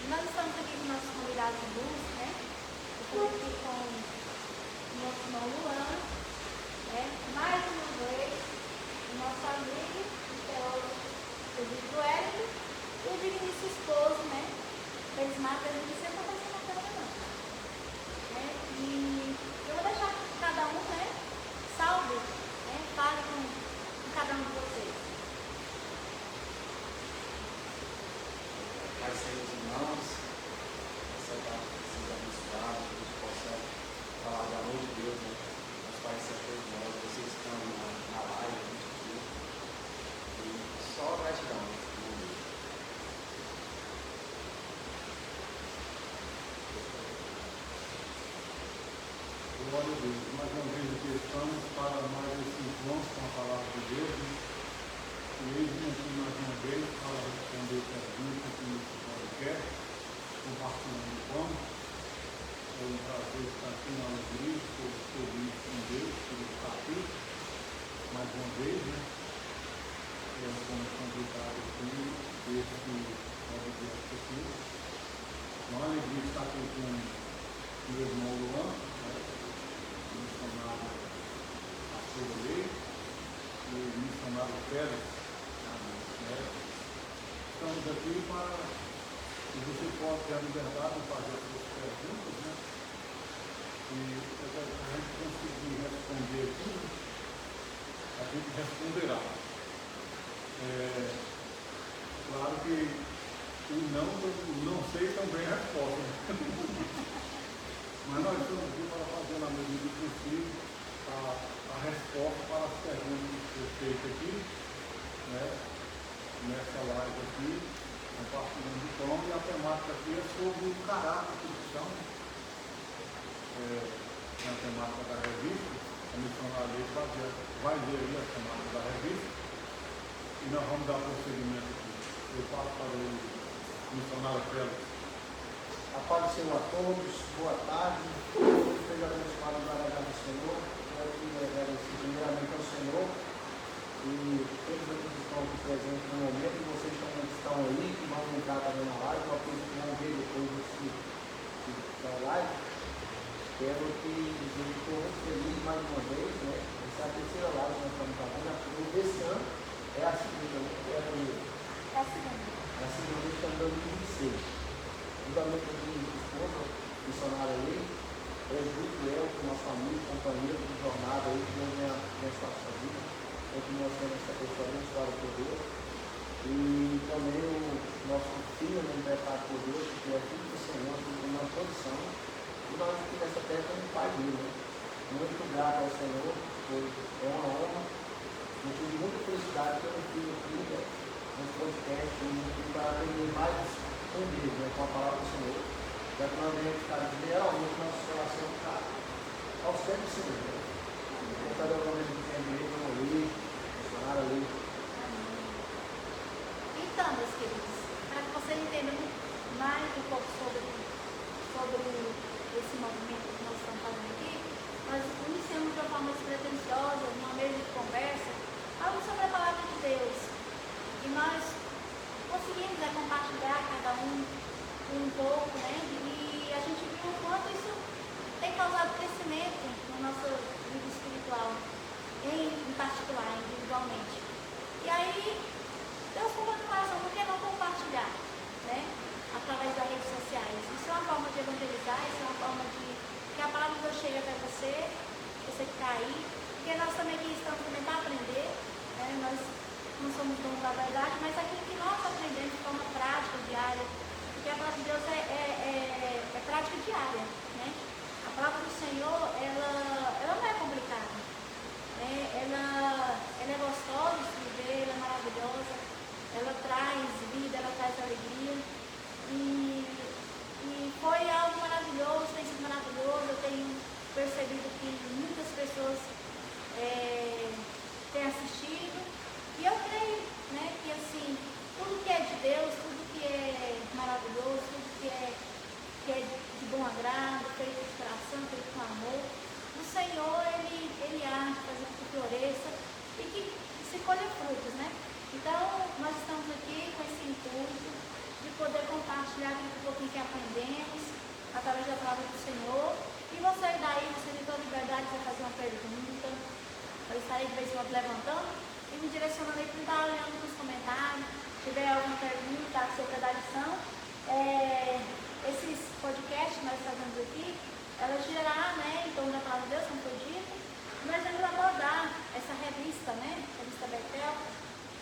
Nós estamos aqui com nossos convidados de luz, né? Eu estou aqui com o nosso irmão Luan, né? Mais uma vez, o nosso amigo, o teólogo Rodrigo Hélio, e o digníssimo esposo, né? Eles matam, eles sempre aparecem na câmera, não. Né? E eu vou deixar cada um, né? Salve, né? Fale com cada um de vocês. Pai, Senhor, irmãos, essa parte precisa abençoar, que a gente possa falar do amor de Deus, né? Os pais sempre nós, vocês estão na live, a gente aqui, e só gratidão. Glória a Deus. Mais uma vez aqui estamos para mais esse encontro com a palavra de Deus. E eis-me aqui mais uma vez para responder perguntas que esse podcast, compartilhando o pão. É um prazer estar aqui na alegria, estou feliz com Deus, por estar aqui. Mais uma vez, né? Como convidado aqui, esse podcast aqui. Uma alegria estar aqui com o meu irmão Luan, missionário Pastor Lei e o missionário Félix. Estamos aqui para que você possa ter a liberdade de fazer as suas perguntas, né? E a gente conseguir responder aqui, a gente responderá. Claro que o não sei também é a resposta. Mas nós estamos aqui para fazer na medida do possível a resposta para as perguntas que foi feita aqui, né? Nessa live aqui, compartilhando o pão, e a temática aqui é sobre o caráter cristão. Na temática da revista, a missionária vai ler aí a temática da revista, e nós vamos dar prosseguimento aqui. Eu passo para o missionário Félix. A paz do Senhor a todos, boa tarde, seja abençoado pela graça do Senhor. Eu queria agradecer primeiramente ao Senhor e todos aqueles que estão aqui presentes no momento, e vocês também que estão aí, que vão entrar também na live, uma coisa que vão ver depois da live. Quero que dizer que estou muito feliz mais uma vez, né? Essa é a terceira live que nós estamos fazendo, esse ano é a segunda, né? É a primeira. É a segunda. É a segunda vez que estamos em 2026. Juntamente com a esposa, missionária aí, presbítero Elton, nosso amigo, companheiro de jornada aí, que Deus venha abençoar a sua vida, continua sendo essa pessoa abençoada por Deus. E também o nosso filho, libertado por Deus, que é filho do Senhor, que tem uma condição. E nós aqui nessa terra temos pai dele, né? Muito grato ao Senhor, é uma honra. Eu tive muita felicidade pelo filho aqui, né? Nesse podcast, para aprender mais com Deus, né, com a palavra do Senhor, já que nós devemos ficar geralmente nosso coração está ao centro do Senhor. Então, cada um que tem direito a ler, funcionar ali. Então, meus queridos, para que vocês entendam mais um pouco sobre esse movimento que nós estamos fazendo aqui, nós iniciamos de uma forma despretensiosa, numa mesa de conversa, algo sobre a palavra de Deus. E nós conseguimos compartilhar cada um pouco, né? E a gente viu o quanto isso tem causado crescimento na nossa vida espiritual, em particular, individualmente. E aí, Deus colocou no coração, por que não compartilhar, né? Através das redes sociais. Isso é uma forma de evangelizar, isso é uma forma de que a palavra de Deus chegue até você que está aí, porque nós também aqui estamos também para aprender, né? Nós não somos donos da verdade, mas aquilo que nós aprendemos de forma prática, diária, porque a palavra de Deus é prática diária, né? A palavra do Senhor, ela não é complicada, né? Ela é gostosa de se viver, ela é maravilhosa, ela traz vida, ela traz alegria, e foi algo maravilhoso, tem sido maravilhoso. Eu tenho percebido que muitas pessoas têm assistido. E eu creio, né, que assim, tudo que é de Deus, tudo que é maravilhoso, tudo que é de bom agrado, feito de coração, feito com amor, o Senhor, Ele age, fazer com que floresça e que se colha frutos, né? Então, nós estamos aqui com esse intuito de poder compartilhar aquilo um pouquinho que aprendemos através da palavra do Senhor. E você daí, você tem toda a liberdade de fazer uma pergunta. Eu estarei de vez em quando levantando e me direcionando aí para estar olhando nos comentários. Se tiver alguma pergunta acerca da lição, esses podcasts que nós fazemos aqui, ela girará, né, em torno da palavra de Deus, como foi dito. Nós vamos abordar essa revista, né, revista Betel,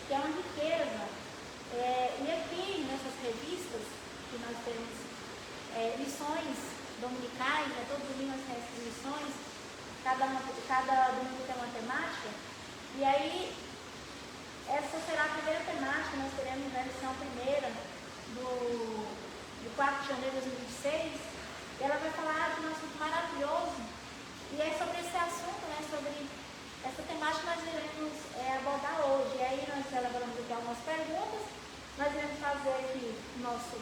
que é uma riqueza. E aqui, nessas revistas, que nós temos lições dominicais, né, todos os domingos nós temos lições, cada domingo tem uma temática, e aí, essa será a primeira temática, nós teremos a lição primeira do 4 de janeiro de 2026, e ela vai falar de um assunto maravilhoso, e é sobre esse assunto, né, sobre essa temática nós iremos abordar hoje. E aí nós elaboramos aqui algumas perguntas, nós iremos fazer aqui o nosso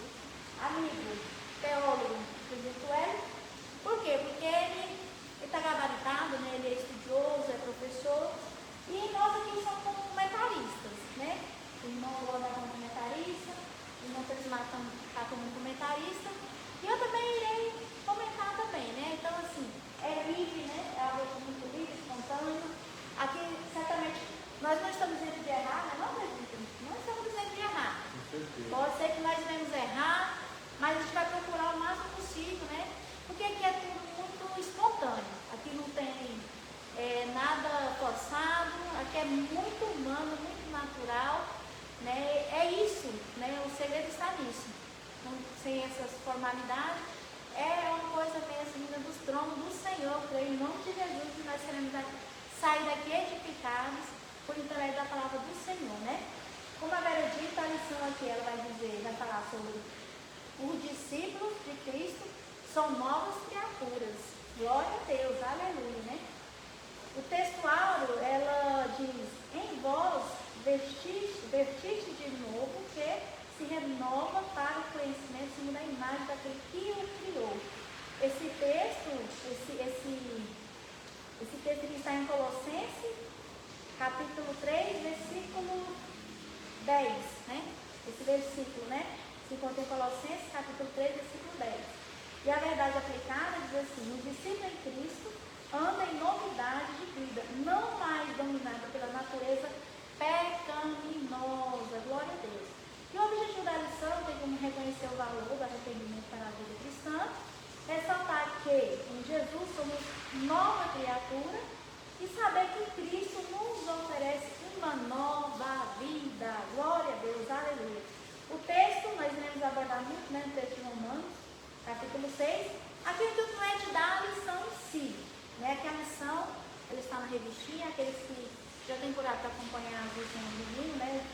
amigo, teólogo, Josué. Por quê? Porque ele está gabaritado, né, ele é estudioso, é professor, e nós aqui somos como comentaristas, né? O irmão Lona é como comentarista, o irmão Prismata está como comentarista, e eu também irei comentar também, né? Então, assim, é livre, né? É algo muito livre, espontâneo. Aqui, certamente, nós não estamos dizendo de errar, né? Não estamos dizendo de errar. Pode ser que nós venhamos errar, mas a gente vai procurar o máximo possível, né? Porque aqui é tudo muito espontâneo. Aqui não tem nada forçado, aqui é muito humano, muito natural, né? É isso, né? O segredo está nisso. Não, sem essas formalidades, é uma coisa mesmo vinda dos tronos do Senhor, creio em nome de Jesus, e nós queremos sair daqui edificados por intermédio da palavra do Senhor, né? Como a Vera dita, a lição aqui, ela vai falar sobre os discípulos de Cristo são novas criaturas. Glória a Deus, aleluia, né? O textuário, ela diz, em vós vestiste de novo, que se renova para o conhecimento segundo a imagem daquele que o criou. Esse texto que está em Colossenses, capítulo 3, versículo 10, né? Esse versículo, né? Se encontra em Colossenses, capítulo 3, versículo 10. E a verdade aplicada diz assim, o discípulo em Cristo anda em novidade de vida, não mais dominada pela natureza pecaminosa. Glória a Deus. E o objetivo da lição tem como reconhecer o valor do arrependimento para a vida cristã, ressaltar que em Jesus somos nova criatura e saber que Cristo nos oferece uma nova vida. Glória a Deus, aleluia. O texto nós iremos abordar muito, né, no texto de Romanos, capítulo 6. Aqui o intuito não é de dar a lição em si, né, que a lição ela está na revistinha, aqueles que já têm por hábito acompanhar as lições do domingo, né,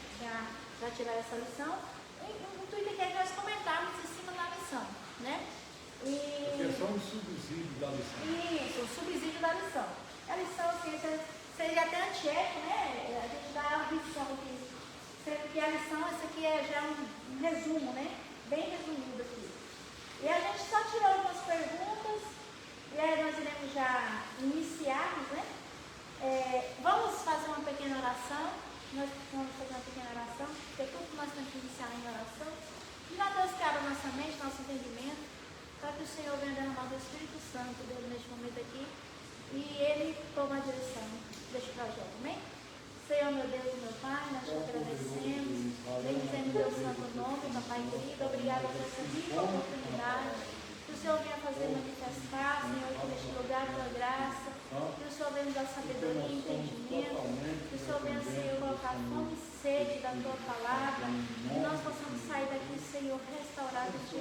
já tirar essa lição. O intuito aqui é que nós comentarmos em cima da lição, né? É só um subsídio da lição. Isso, um subsídio da lição. A lição, assim, seria até antiético, né? A gente dá a lição aqui. Sendo que a lição, essa aqui é já um resumo, né? Bem resumido aqui. E a gente só tirou algumas perguntas, e aí nós iremos já iniciarmos, né? Vamos fazer uma pequena oração. Nós vamos fazer uma pequena oração, porque tudo que nós temos que iniciar em oração. E nós Deus que abra nossa mente, nosso entendimento, para que o Senhor venha derramar o Espírito Santo dele neste momento aqui, e Ele toma a direção deste projeto, amém? Senhor, meu Deus e meu Pai, nós te agradecemos, bendizemos o teu santo nome, Papai querido, obrigada por essa rica oportunidade, que o Senhor venha fazer manifestar, Senhor, aqui neste lugar a tua graça, que o Senhor venha nos dar sabedoria e entendimento, que o Senhor venha, Senhor, colocar fome e sede da tua palavra, que nós possamos sair daqui, Senhor, restaurados de ti.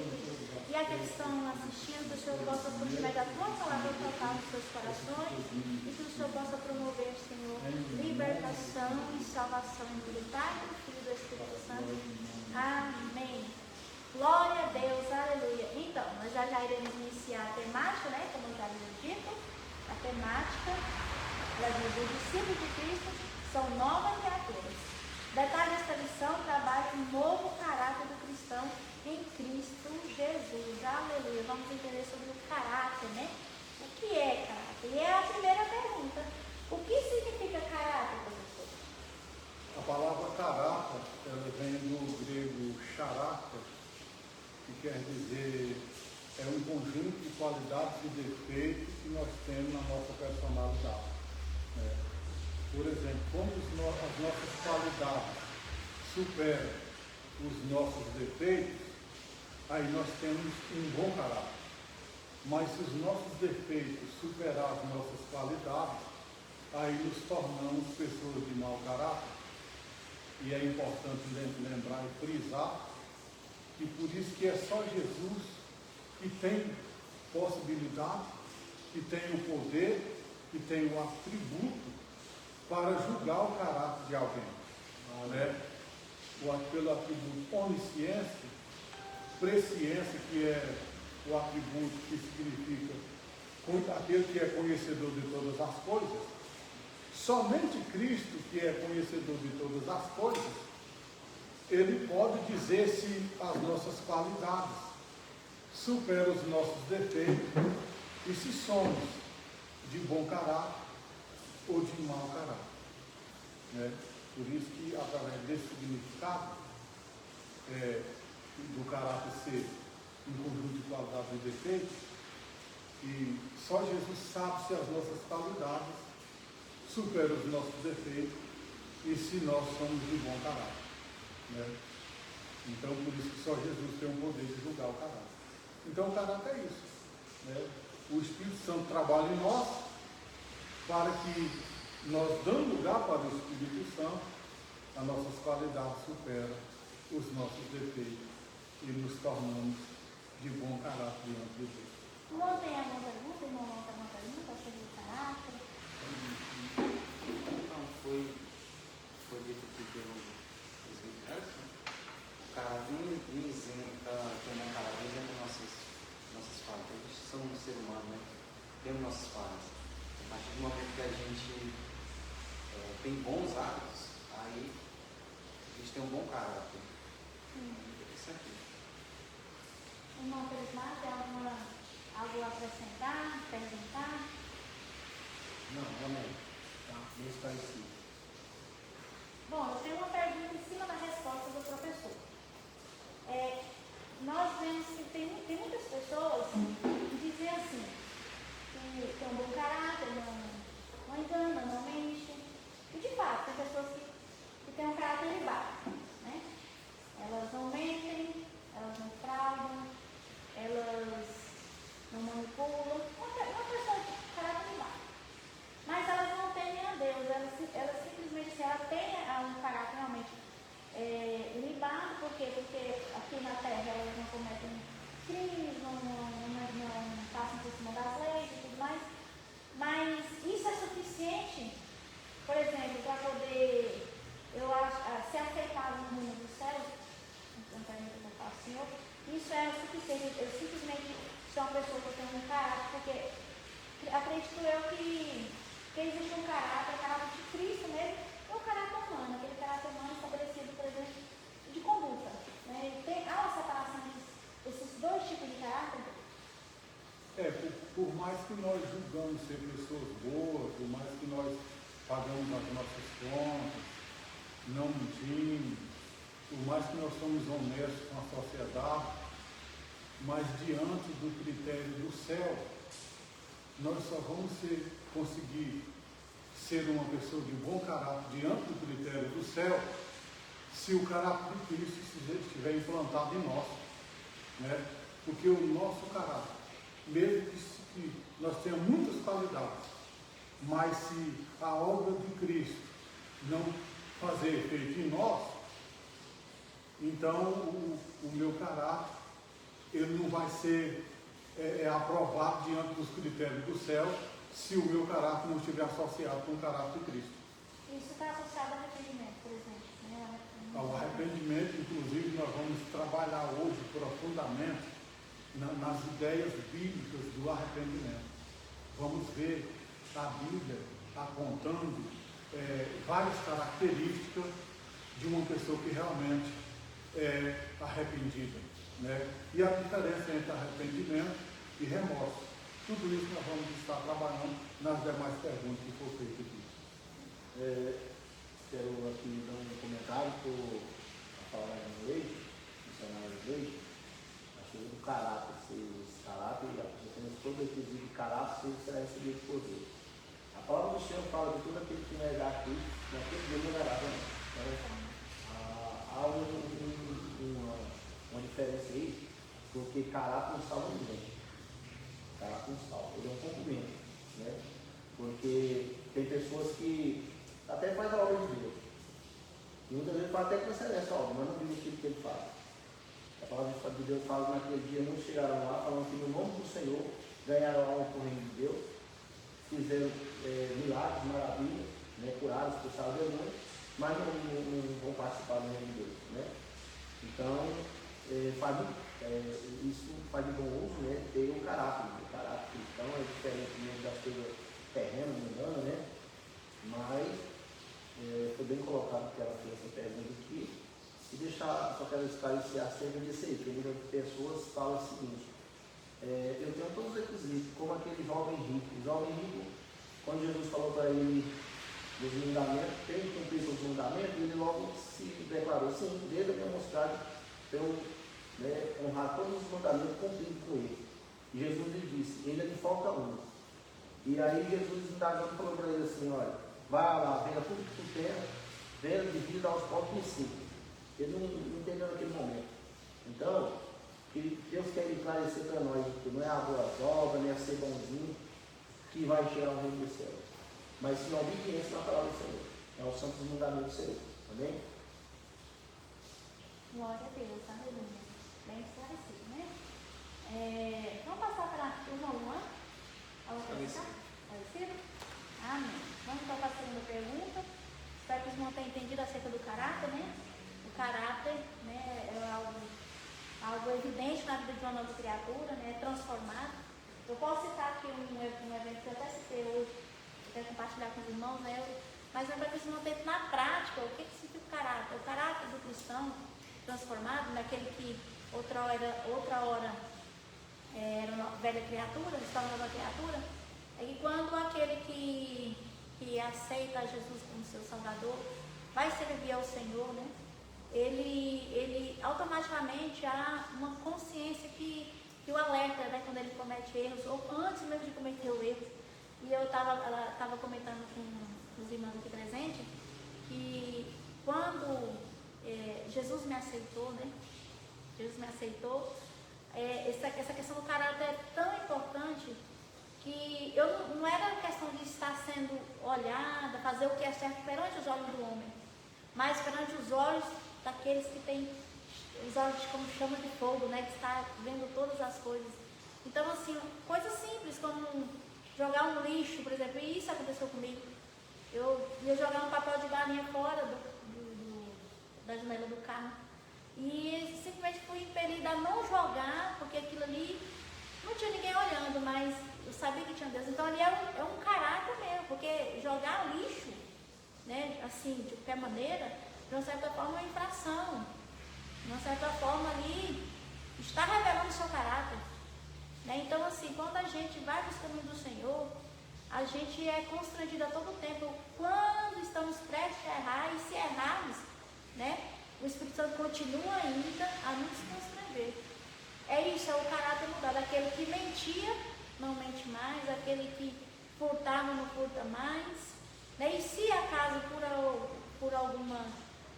E aqueles que estão assistindo, que o Senhor possa, por meio da tua palavra, tocar nos seus corações, e que o Senhor possa promover, Senhor, libertação e salvação em nome do Pai, do Filho e do Espírito Santo. Amém. Glória a Deus, aleluia. Então, nós já iremos iniciar a temática, né? Como já havia dito, a temática, ela diz, os discípulos de Cristo são novas criaturas. Detalhe desta lição, trabalha um novo caráter do cristão em Cristo Jesus. Aleluia. Vamos entender sobre o caráter, né? O que é caráter? E é a primeira pergunta. O que significa caráter, professor? A palavra caráter, ela vem do grego character, quer dizer, é um conjunto de qualidades e defeitos que nós temos na nossa personalidade. Né? Por exemplo, como as nossas qualidades superam os nossos defeitos, aí nós temos um bom caráter. Mas se os nossos defeitos superarem as nossas qualidades, aí nos tornamos pessoas de mau caráter. E é importante lembrar e frisar que por isso que é só Jesus que tem possibilidade, que tem o poder, que tem o atributo para julgar o caráter de alguém. Né? Pelo atributo onisciência, presciência, que é o atributo que significa aquele que é conhecedor de todas as coisas. Somente Cristo, que é conhecedor de todas as coisas, ele pode dizer se as nossas qualidades superam os nossos defeitos e se somos de bom caráter ou de mau caráter. Né? Por isso que, através desse significado, do caráter ser um conjunto de qualidades e defeitos, e só Jesus sabe se as nossas qualidades superam os nossos defeitos e se nós somos de bom caráter. Né? Então, por isso que só Jesus tem o poder de julgar o caráter. Então, o caráter é isso. Né? O Espírito Santo trabalha em nós para que nós, dando lugar para o Espírito Santo, as nossas qualidades superam os nossos defeitos e nos tornamos de bom caráter diante de Deus. Não tem alguma pergunta? Irmão, não tem alguma pergunta sobre o caráter? Não, foi dito aqui pelo Gerson. O caráter nem isenta, tem um caráter isenta nossas falhas. A gente somos um ser humano, né? Temos nossas falhas. A partir do momento que a gente tem bons hábitos, aí a gente tem um bom caráter. Isso aqui. Irmão Crismar, tem algo a acrescentar, perguntar? Não, amém. Tá, bem esclarecido. Bom, eu tenho uma pergunta em cima da resposta do professor. Nós vemos que tem muitas pessoas que dizem assim, que tem um bom caráter, não engana, não mente. E de fato, tem pessoas que têm um caráter elevado, né? Elas não mentem, elas não fraudam, elas não manipulam. Uma pessoa de caráter elevado. Mas elas não temem a Deus, elas simplesmente, se ela tem um caráter realmente ilibado, por quê? Porque aqui na Terra elas não cometem crimes, não passam por cima das leis e tudo mais, mas isso é suficiente, por exemplo, para poder, eu acho, ser aceitável no mundo dos céus, então pergunta que eu faço, Senhor, isso é o suficiente. Eu simplesmente sou uma pessoa que tem um caráter, porque acredito eu que existe um caráter, o caráter de Cristo mesmo, é o caráter humano, aquele caráter humano estabelecido, por exemplo, de conduta. Né? Há uma separação desses dois tipos de caráter? Por mais que nós julgamos ser pessoas boas, por mais que nós pagamos as nossas contas, não mentimos, por mais que nós somos honestos com a sociedade, mas diante do critério do céu, nós só vamos conseguir ser uma pessoa de bom caráter diante do critério do céu, se o caráter de Cristo estiver implantado em nós. Né? Porque o nosso caráter, mesmo que nós tenhamos muitas qualidades, mas se a obra de Cristo não fazer efeito em nós, então o meu caráter ele não vai ser aprovado diante dos critérios do céu, se o meu caráter não estiver associado com o caráter de Cristo. Isso está associado ao arrependimento, por exemplo. Né? Ao arrependimento, inclusive, nós vamos trabalhar hoje profundamente nas ideias bíblicas do arrependimento. Vamos ver a Bíblia apontando várias características de uma pessoa que realmente é arrependida. Né? E a diferença entre arrependimento e remorso. Tudo isso nós vamos estar trabalhando nas demais perguntas que foram feitas aqui. Quero aqui dar um comentário para a palavra do Leite, missionário Leite. seja do caráter, esse caráter, apenas todo requisito de caráter, você será recebido por Deus. A palavra do Senhor fala de tudo aquele que negar Cristo, naquele dia negará também. Então, há uma diferença aí, porque caráter não salva ninguém. Caráter não salva, ele é um complemento, né? Porque tem pessoas que até fazem a obra de Deus. E muitas vezes fala até que você nessa obra, mas não vive aquilo que ele faz. A palavra de Deus fala que naquele dia não chegaram lá, falando que no nome do Senhor ganharam alma por reino de Deus, fizeram milagres, maravilhas, né, curaram, expulsaram demônios, mas não vão participar do reino de Deus. Né? Então, isso faz de bom uso, né, ter o caráter cristão é diferente das coisas terrenas, mundanas, né? Mas foi bem colocado que ela fez essa pergunta aqui. E só quero esclarecer acerca disso aí, porque muitas pessoas falam o seguinte: eu tenho todos os requisitos, como aquele jovem rico. O jovem rico, quando Jesus falou para ele dos mandamentos, tem que cumprir os mandamentos, ele logo se declarou: sim, desde a minha mocidade eu honrar todos os mandamentos cumpridos com ele. E Jesus lhe disse: ainda lhe falta um. E aí Jesus indagando falou para ele assim: olha, vai lá, venda tudo que tu tem, venda, divida aos pobres e ensina. Ele não entendeu naquele momento. Então, Deus quer esclarecer para nós que não é a boa obra, nem a ser bonzinho que vai tirar o reino do céu, mas sim a obediência na palavra do Senhor. É o santo mandamento do Senhor. Amém? Glória a Deus, aleluia. Bem esclarecido, né? Vamos passar para a turma 1. Algo para deixar? Parecido? Amém. Vamos então para a segunda pergunta. Espero que os irmãos tenham entendido acerca do caráter, né? O caráter, né, é algo evidente na vida de uma nova criatura, né? É transformado. Eu posso citar aqui um evento que eu até citei hoje, eu quero compartilhar com os irmãos, né? Mas é para que os irmãos tenham na prática o que significa o caráter. O caráter do cristão transformado, naquele que outra hora era uma velha criatura, estava uma nova criatura, é que quando aquele que aceita Jesus como seu Salvador vai servir ao Senhor, né? Ele automaticamente há uma consciência que o alerta, né, quando ele comete erros, ou antes mesmo de cometer o erro. E eu estava comentando com os irmãos aqui presentes que quando Jesus me aceitou, né? Jesus me aceitou. Essa questão do caráter é tão importante que eu não era questão de estar sendo olhada, fazer o que é certo perante os olhos do homem, mas perante os olhos daqueles que têm os olhos como chama de fogo, né? Que está vendo todas as coisas. Então, assim, coisas simples como jogar um lixo, por exemplo, e isso aconteceu comigo. Eu ia jogar um papel de galinha fora da janela do carro e simplesmente fui impelida a não jogar, porque aquilo ali não tinha ninguém olhando, mas eu sabia que tinha Deus. Então ali é um caráter mesmo, porque jogar lixo, né, assim, de qualquer maneira, de uma certa forma é uma infração. De uma certa forma ali está revelando o seu caráter, né? Então assim, quando a gente vai para os caminhos do Senhor, a gente é constrangido a todo tempo quando estamos prestes a errar, e se errarmos, né, o Espírito Santo continua ainda a nos constranger. É isso, é o caráter mudado. Aquele que mentia não mente mais, aquele que furtava não furta mais, né? E se acaso por alguma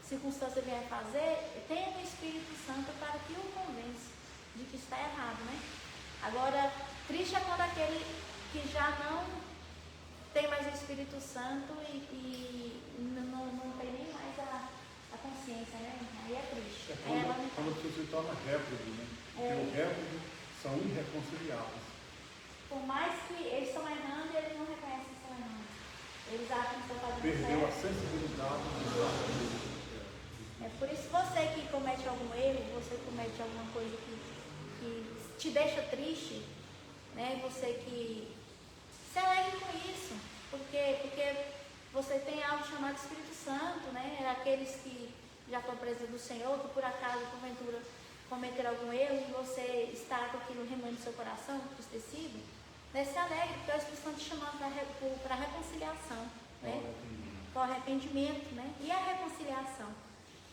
circunstância vier fazer, tenha o Espírito Santo para que o convença de que está errado, né? Agora, triste é quando aquele que já não tem mais o Espírito Santo e não tem nem mais a consciência, né? Aí é triste. Quando você se torna réprobo, né? Porque os réprobos são irreconciliáveis. Por mais que eles estão errando, eles não reconhecem que estão errando. Eles acham que estão fazendo Perdeu a certo. sensibilidade É por isso que você que comete algum erro, você comete alguma coisa que te deixa triste, né? Você que se alegre com isso, porque você tem algo chamado Espírito Santo, né? Aqueles que já estão presos do Senhor, que por acaso, porventura, cometeram algum erro e você está com aquilo remoendo no seu coração, entristecido, né? Se alegre, porque o Espírito Santo te chamando para a reconciliação, né? Para o arrependimento, né? E a reconciliação,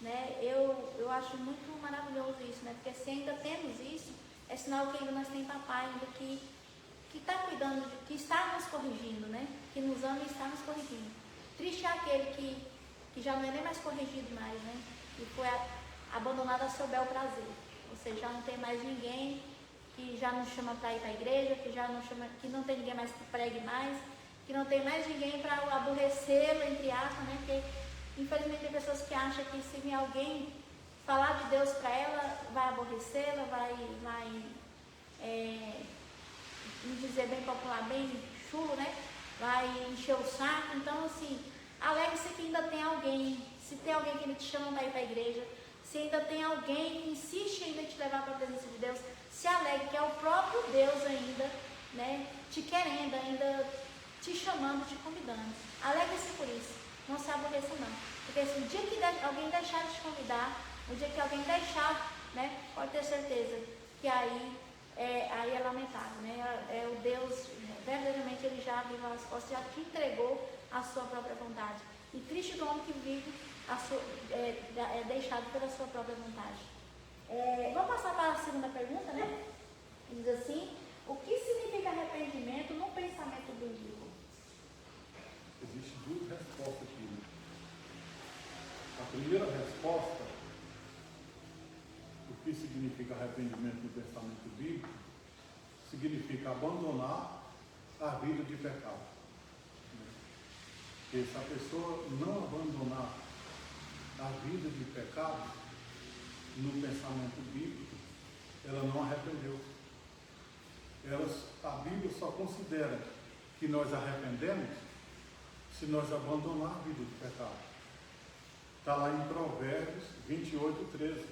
né? Eu eu acho muito maravilhoso isso, né? Porque se ainda temos isso, é sinal que ainda nós temos papai ainda que está cuidando, que está nos corrigindo, né? Que nos ama e está nos corrigindo. Triste é aquele que já não é nem mais corrigido mais, né? Que foi abandonado a seu bel prazer. Ou seja, já não tem mais ninguém que já não chama para ir para a igreja, que não tem ninguém mais que pregue mais, que não tem mais ninguém para aborrecê-lo, entre aspas, né? Porque infelizmente tem pessoas que acham que se vir alguém falar de Deus para ela, vai aborrecê-la, vai me dizer bem popular, bem chulo, né? Vai encher o saco. Então, assim, alegre-se que ainda tem alguém, se tem alguém que ainda te chama para ir para a igreja, se ainda tem alguém que insiste ainda em te levar para a presença de Deus, se alegre que é o próprio Deus ainda, né? Te querendo, ainda te chamando, te convidando. Alegre-se por isso, não se aborreça não. Porque se o dia que alguém deixar de te convidar, o dia que alguém deixar, né? Pode ter certeza que aí é lamentável, né? É o Deus, verdadeiramente ele já abriu as costas, já te entregou a sua própria vontade. E triste do homem que vive deixado pela sua própria vontade. Vamos passar para a segunda pergunta, né? Diz assim: o que significa arrependimento no pensamento bíblico? Existem duas respostas aqui, né? A primeira resposta, o que significa arrependimento no pensamento bíblico, significa abandonar a vida de pecado. Porque se a pessoa não abandonar a vida de pecado no pensamento bíblico, ela não arrependeu. A Bíblia só considera que nós arrependemos se nós abandonar a vida de pecado. Está lá em Provérbios 28, 13.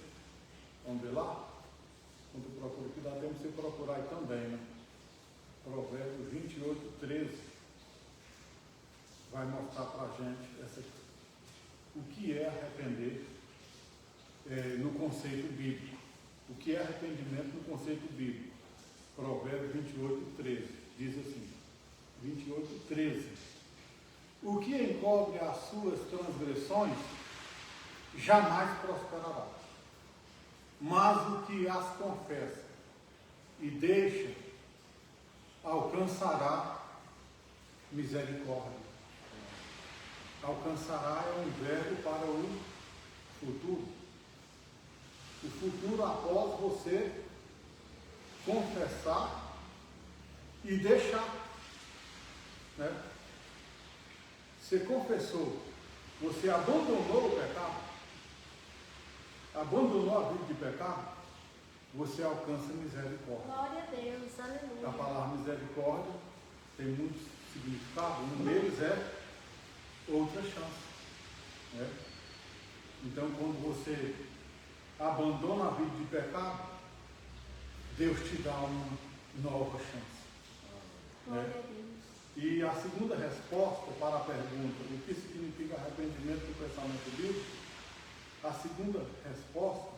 Vamos ver lá? Quando eu procuro aqui, dá tempo de você procurar aí também, né? Provérbios 28, 13. Vai mostrar para a gente o que é arrepender no conceito bíblico. O que é arrependimento no conceito bíblico? Provérbios 28, 13. Diz assim, 28, 13. O que encobre as suas transgressões jamais prosperará, mas o que as confessa e deixa alcançará misericórdia. Alcançará é um verbo para o futuro. O futuro após você confessar e deixar, né? Você confessou, você abandonou o pecado, abandonou a vida de pecado, você alcança misericórdia. Glória a Deus, aleluia. A palavra misericórdia tem muitos significados, um deles é outra chance, né? Então, quando você abandona a vida de pecado, Deus te dá uma nova chance. Glória Né? a Deus. E a segunda resposta para a pergunta, o que significa arrependimento do pensamento bíblico? A segunda resposta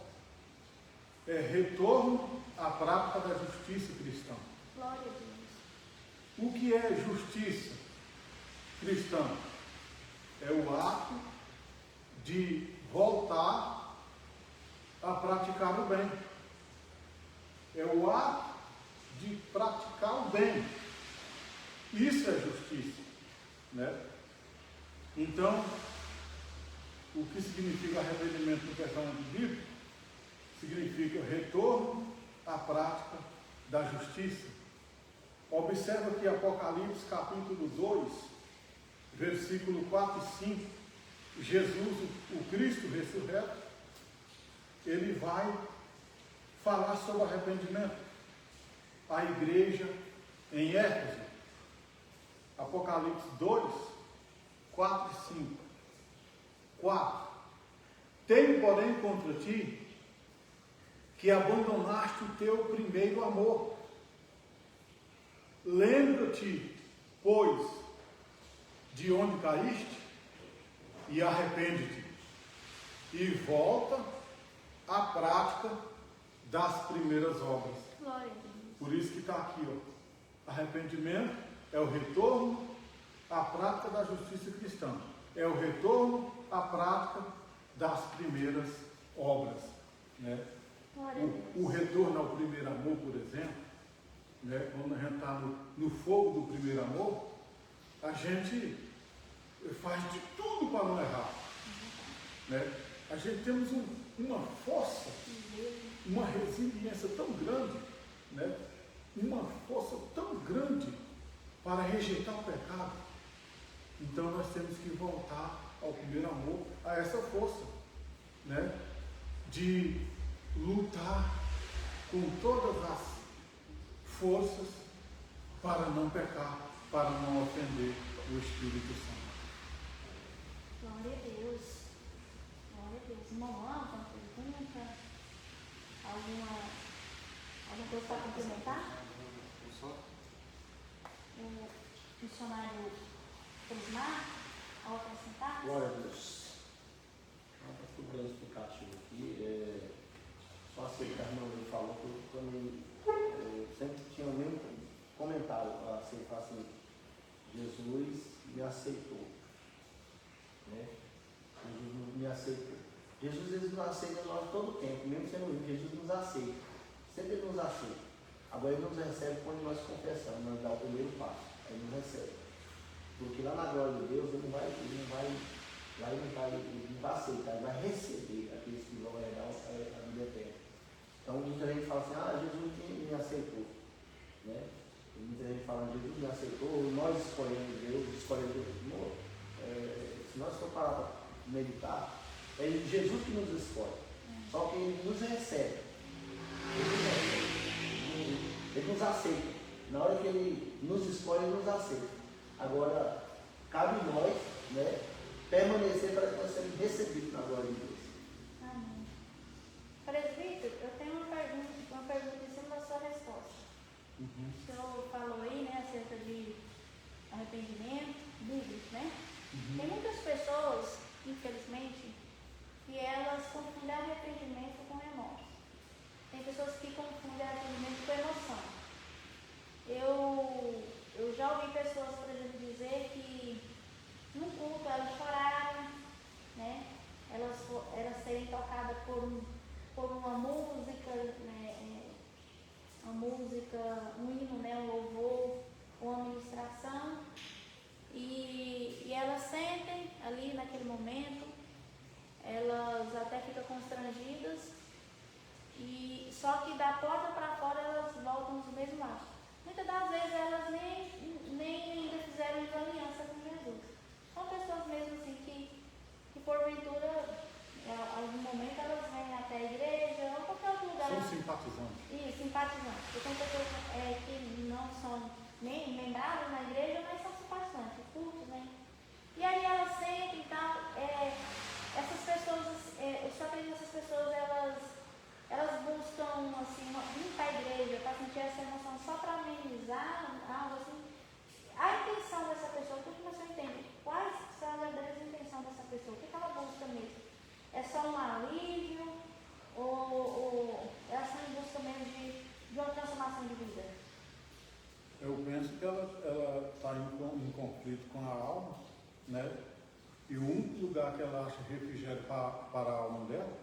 é retorno à prática da justiça cristã. Glória a Deus. O que é justiça cristã? É o ato de voltar a praticar o bem. É o ato de praticar o bem. Isso é justiça, né? Então, o que significa arrependimento no pensamento bíblico? Significa retorno à prática da justiça. Observa que Apocalipse capítulo 2, versículo 4 e 5, Jesus, o Cristo ressurreto, ele vai falar sobre arrependimento à igreja em Éfeso. Apocalipse 2, 4 e 5. 4. Tenho, porém, contra ti que abandonaste o teu primeiro amor. Lembra-te, pois, de onde caíste e arrepende-te. E volta à prática das primeiras obras. Glória a Deus. Por isso que está aqui, ó. Arrependimento é o retorno à prática da justiça cristã. É o retorno à prática das primeiras obras, né? Glória a Deus. O retorno ao primeiro amor, por exemplo, né? Quando a gente está no fogo do primeiro amor, a gente faz de tudo para não errar, né? A gente temos uma força, uma resiliência tão grande, né? Uma força tão grande para rejeitar o pecado. Então nós temos que voltar ao primeiro amor, a essa força, né? De lutar com todas as forças para não pecar, para não ofender o Espírito Santo. Glória a Deus. Glória a Deus. Irmão, alguma pergunta? Alguma coisa para complementar? O missionário Prismar, ao acrescentar? Glória a Deus. Está tudo bem explicativo aqui. Só assim que a irmã falou que eu também sempre tinha o mesmo comentário assim, Jesus me aceitou. Né? Jesus me aceitou. Jesus ele nos aceita nós todo o tempo, mesmo sendo ruim, Jesus nos aceita. Sempre ele nos aceita. Agora ele nos recebe quando nós confessamos, nós damos o primeiro passo. Aí ele nos recebe. Porque lá na glória de Deus ele não vai aceitar, ele vai receber aqueles que vão herdar a vida eterna. Então muita gente fala assim, Jesus me aceitou. Né? E muita gente fala, Jesus me aceitou, nós escolhemos Deus. Se nós for parar para meditar, é Jesus que nos escolhe. Só que ele nos recebe. Ele nos aceita. Na hora que ele nos escolhe, ele nos aceita. Agora, cabe nós, né, permanecer para que nós sejamos recebidos na glória de Deus. Amém. Presbítero, eu tenho uma pergunta em cima da sua resposta. O senhor falou aí, né, acerca de arrependimento bíblico, né? Tem muitas pessoas, infelizmente, que elas confundem arrependimento com remorso. Tem pessoas que confundem arrependimento com emoção. Eu já ouvi pessoas, por exemplo, dizer que no culto elas choraram, né? Elas serem tocadas por uma música, né? Um hino, né? Um louvor, uma ministração, e elas sentem ali naquele momento, elas até ficam constrangidas, e só que da porta para fora elas voltam nos mesmos lados. Muitas das vezes elas nem ainda fizeram aliança com Jesus. São pessoas mesmo assim que porventura, em algum momento elas vêm até a igreja ou qualquer outro lugar. São simpatizantes. Isso, simpatizantes. Porque tem pessoas que não são nem membradas na igreja, mas são simpatizantes, cultos, né? E aí elas sentem e tal. Essas pessoas, eu só acredito que essas pessoas, elas buscam assim, vir para a igreja para sentir essa emoção só para amenizar algo assim. A intenção dessa pessoa, o que você entende? Quais são as verdadeiras intenções dessa pessoa? O que ela busca mesmo? É só um alívio? Ou elas estão em busca mesmo de uma transformação de vida? Eu penso que ela está em conflito com a alma, né? E o único lugar que ela acha refrigério para a alma dela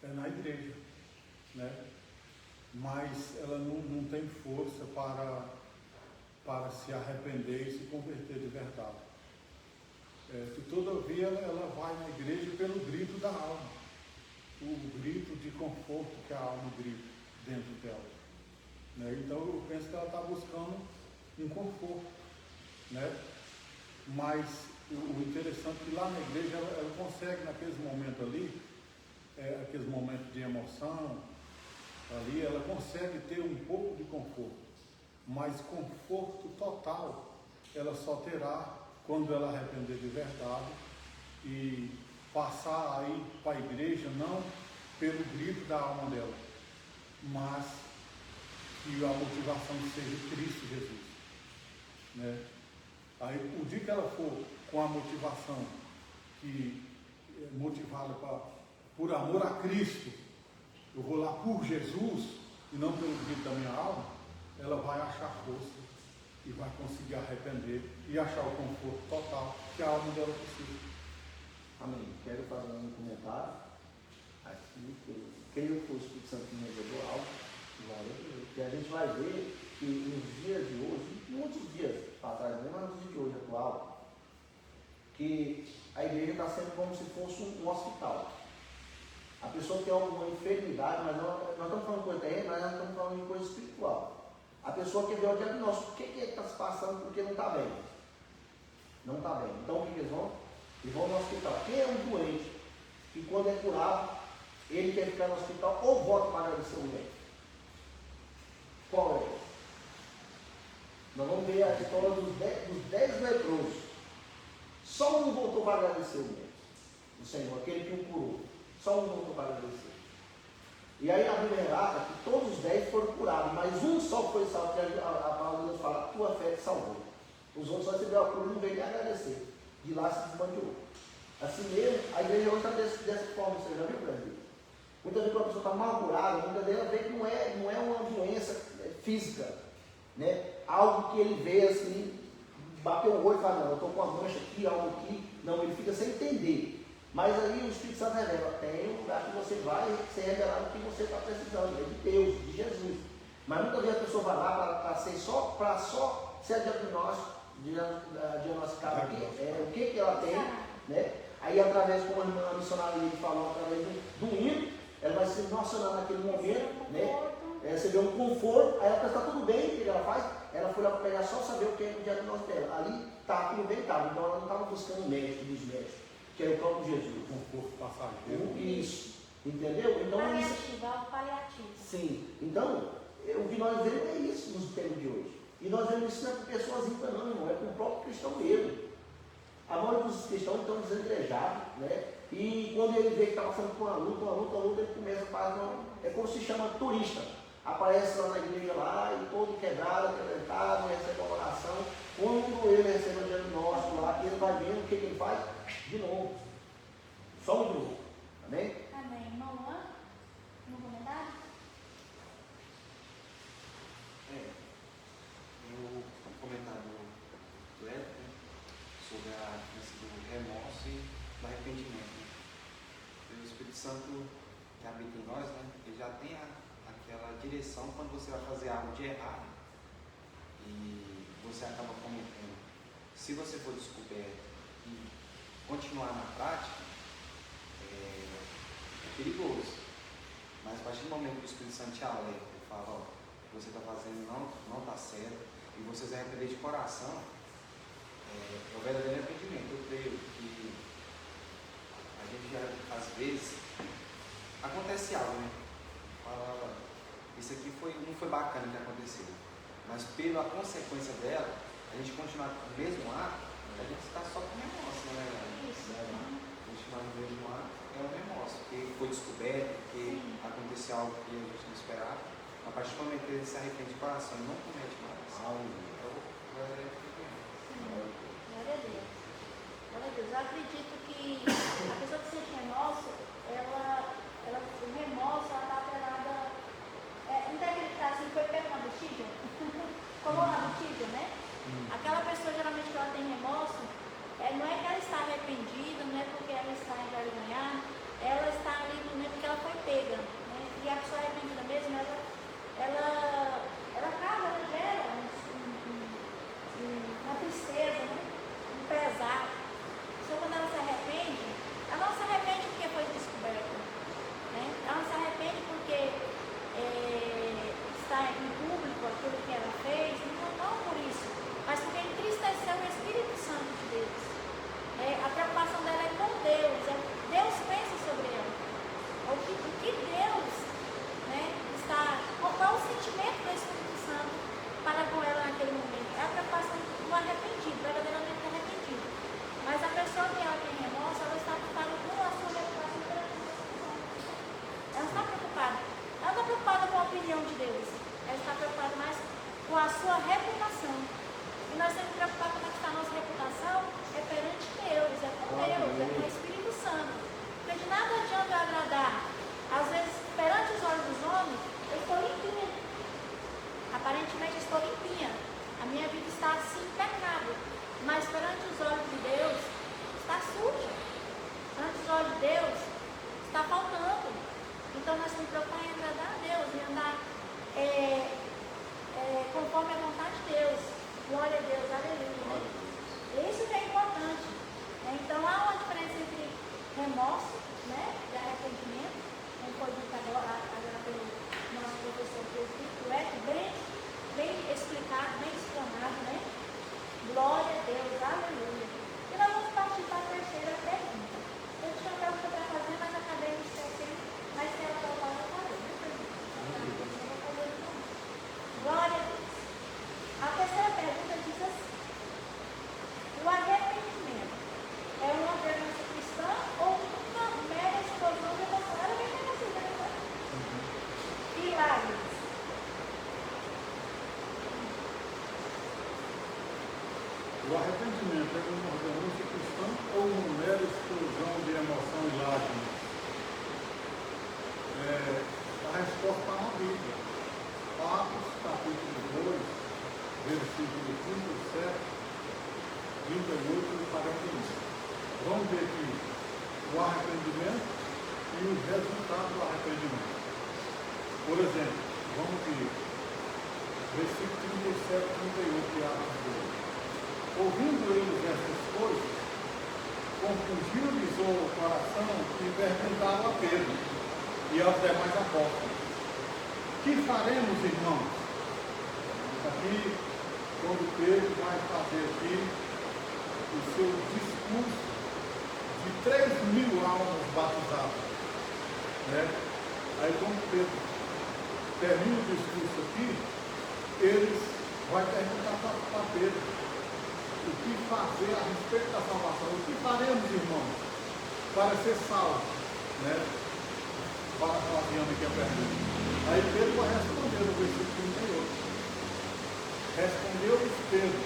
é na igreja, né? Mas ela não tem força para se arrepender e se converter de verdade. Todavia ela vai na igreja pelo grito da alma, o grito de conforto que a alma grita dentro dela, né? Então eu penso que ela está buscando um conforto, né? Mas o interessante é que lá na igreja ela consegue, naqueles momentos ali, aqueles momentos de emoção ali, ela consegue ter um pouco de conforto, mas conforto total ela só terá quando ela arrepender de verdade e passar aí para a igreja, não pelo grito da alma dela, mas que a motivação seja Cristo Jesus, né? Aí o dia que ela for com a motivação que motivada por amor a Cristo, eu vou lá por Jesus e não pelo grito da minha alma, ela vai achar força e vai conseguir arrepender e achar o conforto total que a alma dela precisa. Amém. Quero fazer um comentário. creio que o Espírito Santo me revelou algo, glória a Deus. E a gente vai ver que nos dias de hoje, muitos dias para trás, mas nos dias de hoje atual, que a igreja está sendo como se fosse um hospital. A pessoa tem alguma enfermidade, mas nós estamos falando de coisa terrena, mas nós estamos falando de coisa espiritual. A pessoa quer ver o diagnóstico, o que está se passando porque não está bem. Não está bem. Então o que eles vão? Eles vão no hospital. Quem é um doente que quando é curado, ele quer ficar no hospital ou volta para agradecer o médico? Qual é? Nós vamos ver a história dos 10 leprosos. Só um voltou para agradecer o médico, o Senhor, aquele que o curou. Só um voltou para agradecer. E aí a Bíblia relata que todos os 10 foram curados, mas um só foi salvo, que a palavra de Deus fala, tua fé te salvou. Os outros só receberam a cura e não veio nem agradecer. De lá se desmantelou. Assim mesmo, a igreja hoje está dessa forma, você já viu, Brasil? Muitas vezes quando a pessoa está mal curada, muitas vezes ela vê que não é uma doença física, né? Algo que ele vê assim, bateu o olho e fala, não, eu estou com uma mancha aqui, algo aqui. Não, ele fica sem entender. Mas aí o Espírito Santo revela, tem um lugar que você vai ser revelado o que você está precisando, é de Deus, de Jesus. Mas muitas vezes a pessoa vai lá para só ser diagnosticado o que ela tem, né? Aí através, como a irmã missionária falou, através do hino, ela vai se emocionar naquele momento, né? Você vê um conforto, aí a pessoa está tudo bem, o que ela faz? Ela foi lá para pegar só saber o que é o diagnóstico dela. Ali está tudo bem, tá? Então ela não estava buscando o médico dos médicos, que é o próprio Jesus. Conforto passageiro. Isso, entendeu? Então, paliativo, algo paliativo. sim, então, o que nós vemos é isso nos tempos de hoje. E nós vemos isso não é com pessoas ímpares, não, é com o próprio cristão mesmo. A maioria dos cristãos estão desigrejados, né? E quando ele vê que está passando por uma luta, ele começa a fazer é como se chama turista. Aparece lá na igreja lá, e todo quebrado, quebrantado, recebe uma oração. Quando ele recebe o diagnóstico lá, ele vai vendo o que ele faz? De novo. Só de novo. Amém? Amém. Irmão Luan, no comentário? O comentário do Ed, né, sobre a questão do remorso e do arrependimento. Né? E o Espírito Santo que habita em nós, né, ele já tem aquela direção quando você vai fazer algo de errado e você acaba cometendo. Se você for descoberto e continuar na prática, é perigoso. Mas a partir do momento que o Espírito Santo te alerta e fala, ó, o que você está fazendo não está certo, e você se arrepender de coração, é o verdadeiro arrependimento. Eu creio que a gente já, às vezes, acontece algo, né? Fala, isso aqui não foi bacana que aconteceu, mas pela consequência dela, a gente continuar com o mesmo ato, a gente está só com remorso, né? Isso. Continuar no mesmo ato é um remorso, porque foi descoberto, porque aconteceu algo que a gente não esperava. A partir do momento que ele se arrepende de coração e não comete mais, Glória a Deus. Glória a Deus. Eu acredito que a pessoa que sente remorso, o remorso está atrelada. Não tem aquele que está assim, foi pego na botija? Colou na botija, né? Aquela pessoa geralmente que ela tem remorso, não é que ela está arrependida, não é porque ela está envergonhada, ela está ali no momento que ela foi pega. Né? E a pessoa arrependida mesmo, ela gera uma tristeza, né? Um pesar. Só quando ela se arrepende, ela não se arrepende porque foi descoberta. Né? Ela não se arrepende porque está em público aquilo que ela fez, não por isso, mas porque entristeceu o Espírito Santo de Deus. A preocupação dela é com Deus, Deus pensa sobre ela. O que Deus, né, está, qual o sentimento do Espírito Santo para com ela naquele momento? É a preocupação do arrependido, verdadeiramente arrependido. Mas a pessoa que ela tem remorso, ela está preocupada com a sua reputação perante Deus. Ela está preocupada. Ela não está preocupada com a opinião de Deus. Ela está preocupada mais com a sua reputação. E nós temos que preocupar como é que está a nossa reputação, é perante Deus, é com Deus, é com o Espírito Santo. Porque de nada adianta eu agradar. Às vezes, perante os olhos dos homens, eu estou limpinha. Aparentemente eu estou limpinha. A minha vida está assim, impecável. Mas perante os olhos de Deus, está suja. Perante os olhos de Deus, está faltando. Então nós temos que procurar em agradar a Deus e andar conforme a vontade de Deus. Glória a Deus, aleluia. Né? Isso que é importante. Então há uma diferença entre remorso, né, e arrependimento, como foi dito agora pelo nosso professor presbítero, bem explicado, bem explanado, né? Glória a Deus, aleluia. E nós vamos partir para a terceira pergunta. Eu tinha uma pergunta para fazer, mas acabei me esquecendo, mas se ela voltar, eu falei, né, pergunta? Glória a Deus. A terceira pergunta diz assim: o arrependimento é uma ordenança cristã ou uma mera explosão de emoção? Ela vem conhecida, né? Pilares. O arrependimento é uma ordenança cristã ou uma mera explosão de emoção e lágrimas? A resposta está na Bíblia. Atos, capítulo 2, versículo 37, 38 e 41. Vamos ver aqui o arrependimento e o resultado do arrependimento. Por exemplo, vamos ver versículo 37 e 38 de Atos 2. Ouvindo eles essas coisas, confundiu-lhes o coração e perguntaram a Pedro e aos demais apóstolos: que faremos, irmãos? Aqui, quando Pedro vai fazer aqui o seu discurso de 3.000 almas batizadas, né? Aí quando Pedro termina o discurso aqui, eles vão perguntar para Pedro o que fazer a respeito da salvação. O que faremos, irmãos, para ser salvos? Né? Parafraseando aqui a pergunta. Aí Pedro vai responder no versículo 38. Respondeu-lhes Pedro: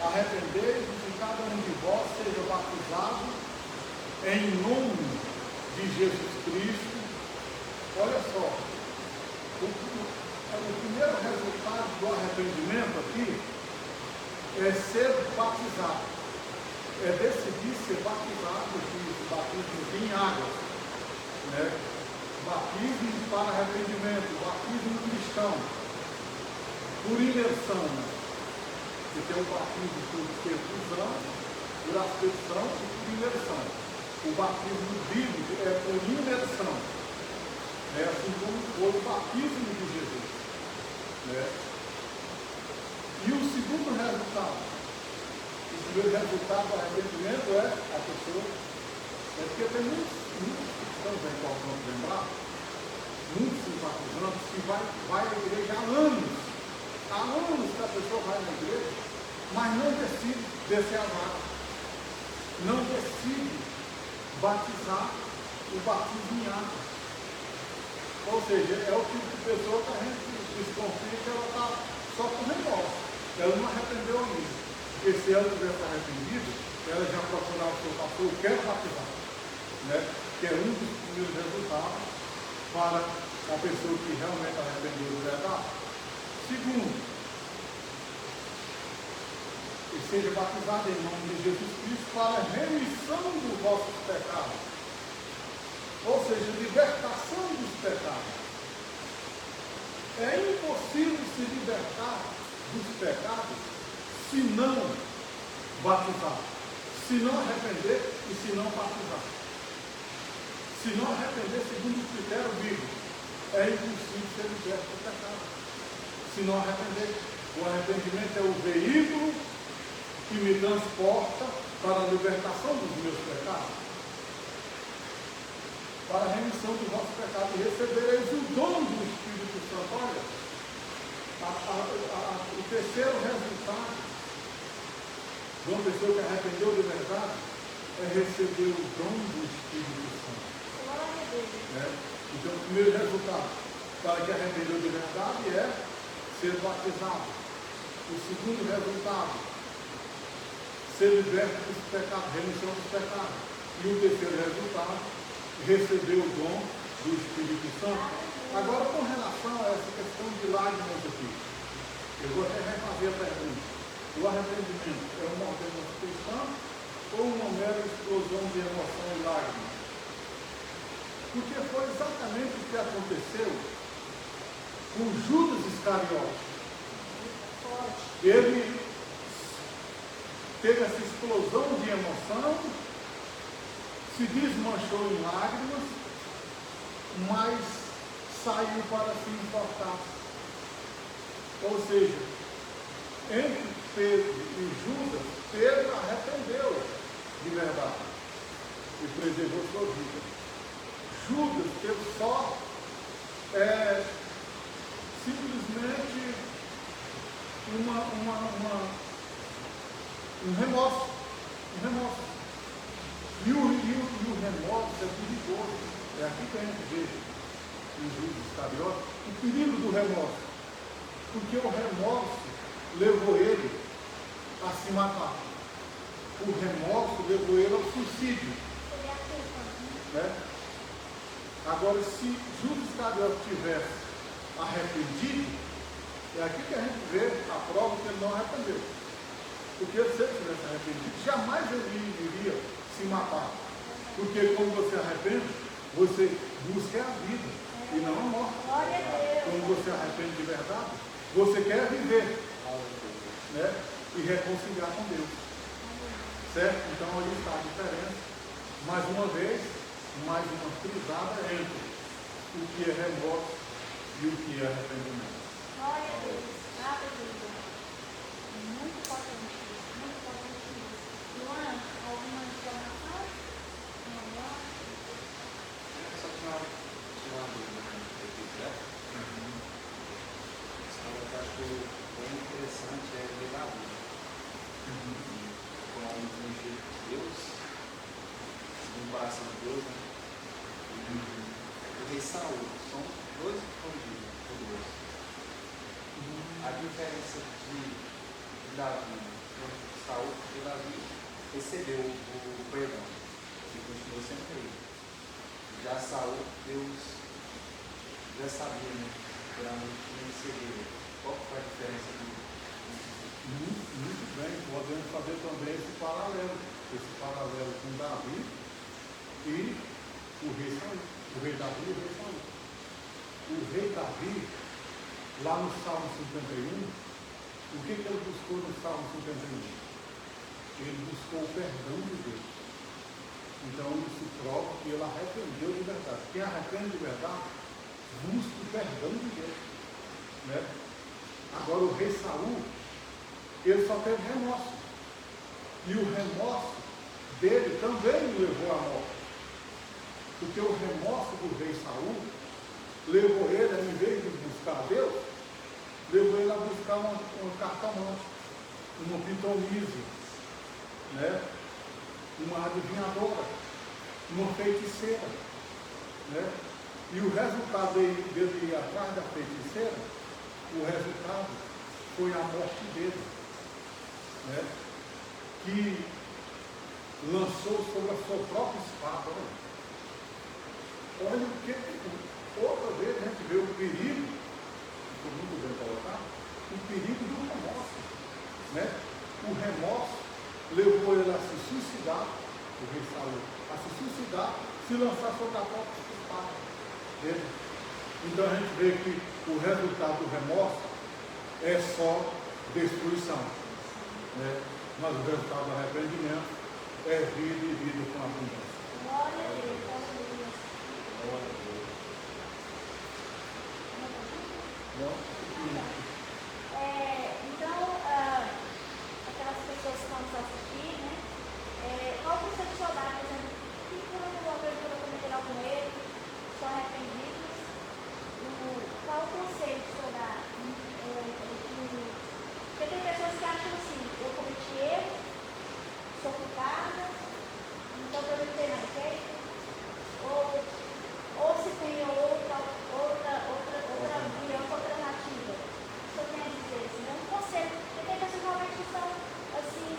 arrependei-vos e cada um de vós seja batizado em nome de Jesus Cristo. Olha só, o primeiro resultado do arrependimento aqui é ser batizado, é decidir ser batizado, batismo em água, né? Batismo para arrependimento, batismo cristão, por imersão, né? Que tem o batismo por perfusão, por aspersão e por imersão. O batismo bíblico é por imersão, né? Assim como foi o batismo de Jesus, né? E o segundo resultado, o primeiro resultado do arrependimento é a pessoa, porque tem muitos cristãos aí, qual vamos lembrar, muitos simpatizantes que vai à igreja há anos que a pessoa vai na igreja, mas não decide descer as águas, não decide batizar o batismo em água. Ou seja, é o tipo de pessoa que a gente desconfia que ela está só com remorso. Ela não arrependeu ainda. Porque se ela tivesse arrependido, ela já procurava o seu pastor, eu quero batizar. Né? Que é um dos primeiros resultados para a pessoa que realmente arrependeu do verdade. Segundo, que seja batizado em nome de Jesus Cristo para a remissão dos vossos pecados. Ou seja, libertação dos pecados. É impossível se libertar dos pecados se não batizar, se não arrepender e se não batizar. Se não arrepender segundo o critério bíblico, é impossível ser liberto do pecado. Se não arrepender, o arrependimento é o veículo que me transporta para a libertação dos meus pecados, para a remissão dos nossos pecados, e recebereis o dom do Espírito Santo. Olha, o terceiro resultado de uma pessoa que arrependeu de verdade é receber o dom do Espírito Santo. Então, o primeiro resultado para que arrependeu de verdade é ser batizado. O segundo resultado, ser liberto dos pecados, remissão dos pecados. E o terceiro resultado, receber o dom do Espírito Santo. Agora, com relação a essa questão de lágrimas aqui, eu vou até refazer a pergunta. O arrependimento é uma ordenança cristã ou uma mera explosão de emoção e lágrimas? Porque foi exatamente o que aconteceu com Judas Iscariote. Ele teve essa explosão de emoção, se desmanchou em lágrimas, mas saiu para se importar. Ou seja, entre Pedro e Judas, Pedro arrependeu de verdade e preservou sua vida. Judas teve só simplesmente um remorso. E o remorso é perigoso. É aqui que a gente vê em Judas Iscariote o perigo do remorso. Porque o remorso levou ele a se matar. O remorso levou ele ao suicídio. Né? Agora, se Judas Iscariote tivesse arrependido, é aqui que a gente vê a prova que ele não arrependeu. Porque se ele tivesse arrependido, jamais ele iria se matar. Porque quando você arrepende, você busca a vida e não a morte. Quando você arrepende de verdade, você quer viver, né? E reconciliar com Deus. Certo? Então aí está a diferença. Mais uma vez, mais uma frisada entre o que é remorso e o que é arrependimento. Glória a Deus. Aleluia. Muito potente isso. Muito potente isso. Luan, alguma informação? Não. Só tirar uma dúvida aqui, certo? Eu acho que bem interessante é ver Davi. Como um ungido de Deus, segundo o coração de Deus, né? O rei Saul, são dois ungidos por Deus. A diferença de Davi, Saul, porque Davi recebeu o perdão e continuou sendo rei. Já Saul, Deus já sabia, né? Para não receber. Qual foi a diferença do Muito bem, podemos fazer também esse paralelo com Davi e o rei Saul. O rei Davi e o rei Saul. O rei Davi, lá no Salmo 51, o que ele buscou no Salmo 51? Ele buscou o perdão de Deus. Então isso prova que ele arrependeu de verdade. Quem arrepende de verdade, busca o perdão de Deus. Né? Agora o rei Saul, ele só teve remorso. E o remorso dele também o levou à morte. Porque o remorso do rei Saul levou ele, em vez de buscar Deus, levou ele a buscar um cartomante, uma pitonise, né? Uma adivinhadora, uma feiticeira. Né? E o resultado dele ir atrás da feiticeira, o resultado foi a morte dele, né? Que lançou sobre a sua própria espada. Olha o que, outra vez a gente vê o perigo, foi muito bem colocado, o perigo do remorso. Né? O remorso levou ele a se suicidar, o rei Saul, a se suicidar, se lançar sobre a própria espada dele. Então a gente vê que o resultado do remorso é só destruição. Né? Mas o resultado do arrependimento é vida e vida com abundância. Glória a Deus. Aleluia. Glória a Deus. Então, aquelas pessoas que estão nos assistindo, né? Qual o conselho de soldado, por exemplo, que por alguma coisa que eu cometer algum erro, são arrependidos? Qual o conselho de soldado? Porque tem pessoas que acham assim, eu cometi erro, sou culpada, então eu não tenho mais jeito, ou se tem outra via, outra alternativa. Isso eu tenho a dizer, assim, é um conselho, porque tem pessoas que realmente estão assim,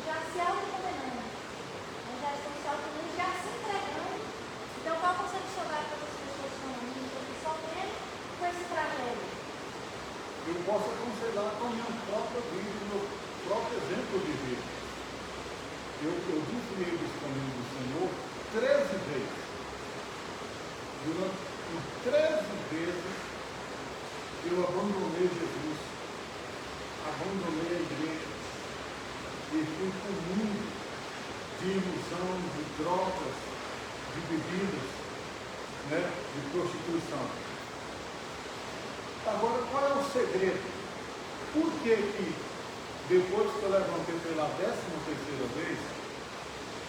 já se auto-condenando, já estão se auto-condenando, já se entregando. Então qual o conselho de soldado para as pessoas que estão sofrendo com esse tragédia? Eu posso aconselhar com a minha própria vida, o meu próprio exemplo de vida. Eu desviei dos caminhos do Senhor 13 vezes. Durante 13 vezes eu abandonei Jesus, abandonei a igreja e fui para o mundo de ilusão, de drogas, de bebidas, né, de prostituição. Agora, qual é o segredo? Por que depois que eu levantei pela 13ª vez,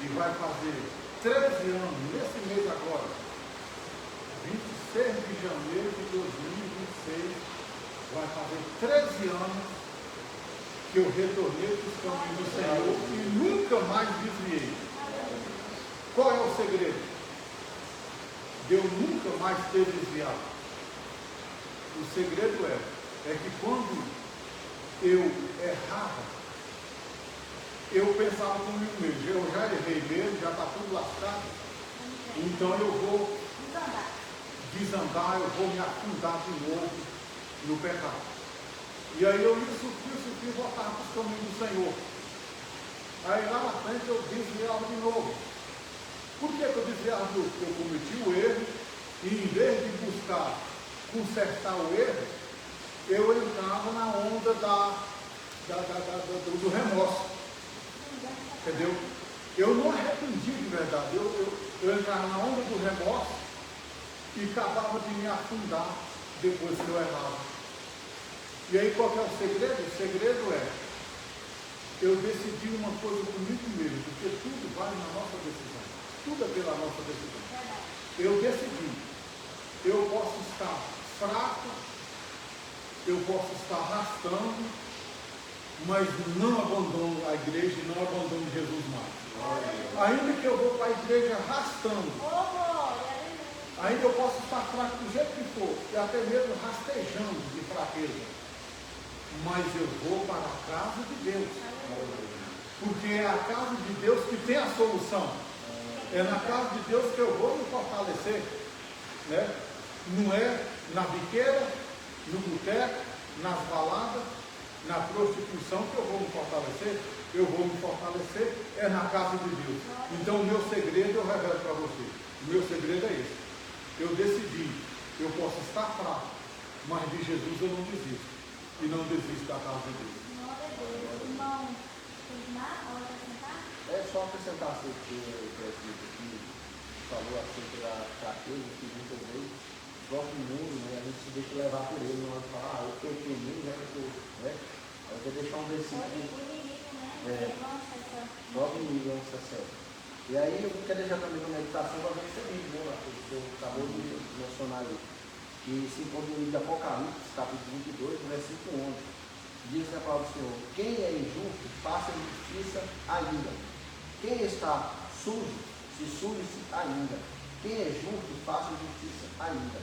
e vai fazer 13 anos, nesse mês agora, 26 de janeiro de 2026, vai fazer 13 anos que eu retornei para os caminhos do Senhor e nunca mais desviei. Qual é o segredo? De eu nunca mais ter desviado. O segredo é que quando eu errava, eu pensava comigo mesmo, eu já errei mesmo, já está tudo lascado, então eu vou desandar, eu vou me afundar de novo no pecado. E aí eu ia sofrer e voltava para os caminhos do Senhor. Aí lá na frente eu desviava de novo. Por que eu desviava de novo? Porque eu cometi o erro e em vez de buscar consertar o erro, eu entrava na onda do remorso. Entendeu? Eu não arrependi de verdade. Eu entrava na onda do remorso e acabava de me afundar depois que eu errava. E aí qual que é o segredo? O segredo é eu decidi uma coisa comigo mesmo, porque tudo vale na nossa decisão. Tudo é pela nossa decisão. Eu decidi. Eu posso estar fraco, eu posso estar arrastando, mas não abandono a igreja e não abandono Jesus mais. Ainda que eu vou para a igreja arrastando, ainda eu posso estar fraco do jeito que for, e até mesmo rastejando de fraqueza. Mas eu vou para a casa de Deus. Porque é a casa de Deus que tem a solução. É na casa de Deus que eu vou me fortalecer. Né? Não é na biqueira, no boteco, nas baladas, na prostituição que eu vou me fortalecer. Eu vou me fortalecer é na casa de Deus. Então o meu segredo eu revelo para você. O meu segredo é esse. Eu decidi, eu posso estar fraco, mas de Jesus eu não desisto. E não desisto da casa de Deus. Irmão, terminar ou acrescentar? É só acrescentar assim, que falou assim da fraqueza, que muitas vezes o próprio mundo, né, a gente se deixa levar por ele, não fala, eu peguei mim, né? Eu vou deixar um versículo. Próprio nível, não se certo. E aí eu quero deixar também uma meditação para ver esse livro, né, que eu acabou de mencionar ali. Que se encontra no livro de Apocalipse, capítulo 22, versículo 11. Diz a palavra do Senhor: quem é injusto, faça justiça ainda. Quem está sujo, se suje-se ainda. Quem é justo, faça justiça ainda.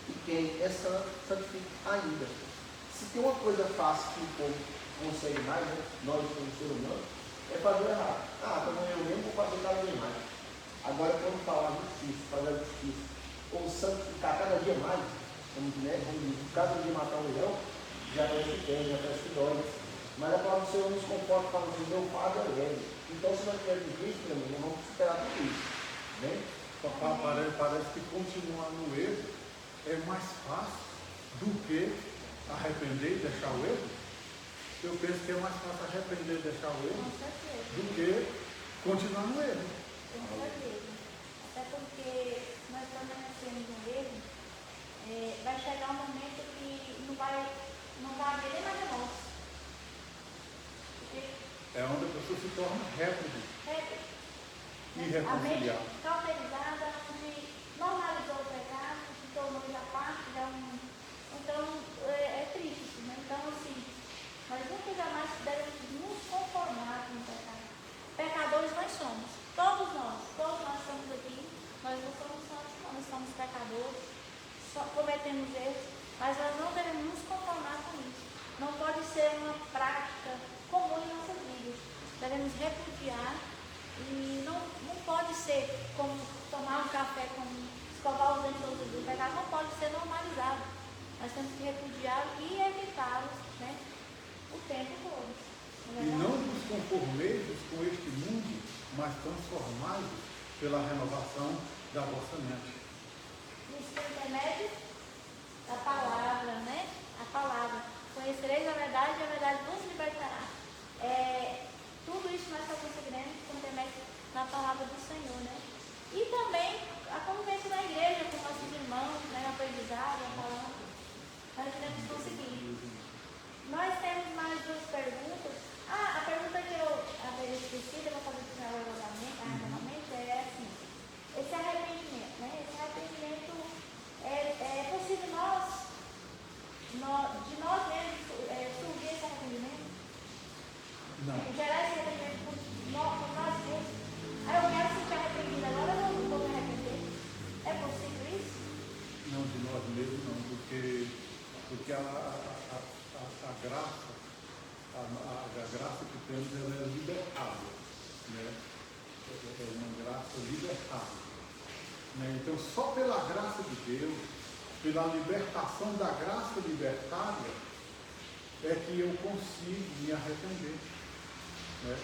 E quem é santo, santifique ainda. Se tem uma coisa fácil que o povo consegue mais, né? Nós como ser humano, é fazer o errado. Como eu mesmo vou fazer cada vez mais. Agora, quando falar justiça, fazer a justiça, ou santificar cada dia mais, como diz, cada dia matar um leão, já parece bem, já parece dói. Mas a palavra do Senhor nos conforta para dizer, meu fardo é leve. Então, se nós tivermos Cristo, meu amigo, nós vamos superar tudo isso. Né? Parece que continuar no erro é mais fácil do que arrepender e deixar o erro. Eu penso que é mais fácil arrepender e deixar o erro do que continuar no erro. Com certeza. Até porque nós permanecemos no erro, vai chegar um momento que não vai haver nem mais remorso. É onde a pessoa se torna réprobo. Irreconciliável. A mente cauterizada, onde normalizou o pecado, se tornou já parte, então é triste isso, né? Então assim, nós nunca jamais devemos nos conformar com o pecado. Pecadores nós somos, todos nós estamos aqui, nós não somos santos, nós somos pecadores, cometemos erros, mas nós não devemos nos conformar com isso. Não pode ser uma prática comum em nossas vidas. Devemos repudiar e não pode ser como tomar um café, como escovar os dentes todos os dias. O pecado não pode ser normalizado. Nós temos que repudiá-lo e evitá-lo, né, o tempo todo. E não vos conformeis com este mundo, mas transformai-vos pela renovação da vossa mente. Nos pelo intermédio da palavra, né? A palavra. Conhecereis a verdade e a verdade vos libertará. Tudo isso nós só conseguiremos com intermédio da palavra do Senhor, né? E também a convivência da igreja com nossos irmãos, né? O aprendizado, a palavra. Nós iremos conseguir. Nós temos mais duas perguntas. A pergunta que eu havia esquecido, eu vou fazer para o novamente, é assim: esse arrependimento, né? Esse arrependimento é possível de nós mesmos surgir esse arrependimento? Não. Gerar esse arrependimento por nós mesmos? Eu quero sentir arrependido, agora eu não vou me arrepender. É possível isso? Não, de nós mesmos não, porque a graça, a graça que temos, ela é libertável, né? É uma graça libertável, né? Então, só pela graça de Deus, pela libertação da graça libertária, é que eu consigo me arrepender, né?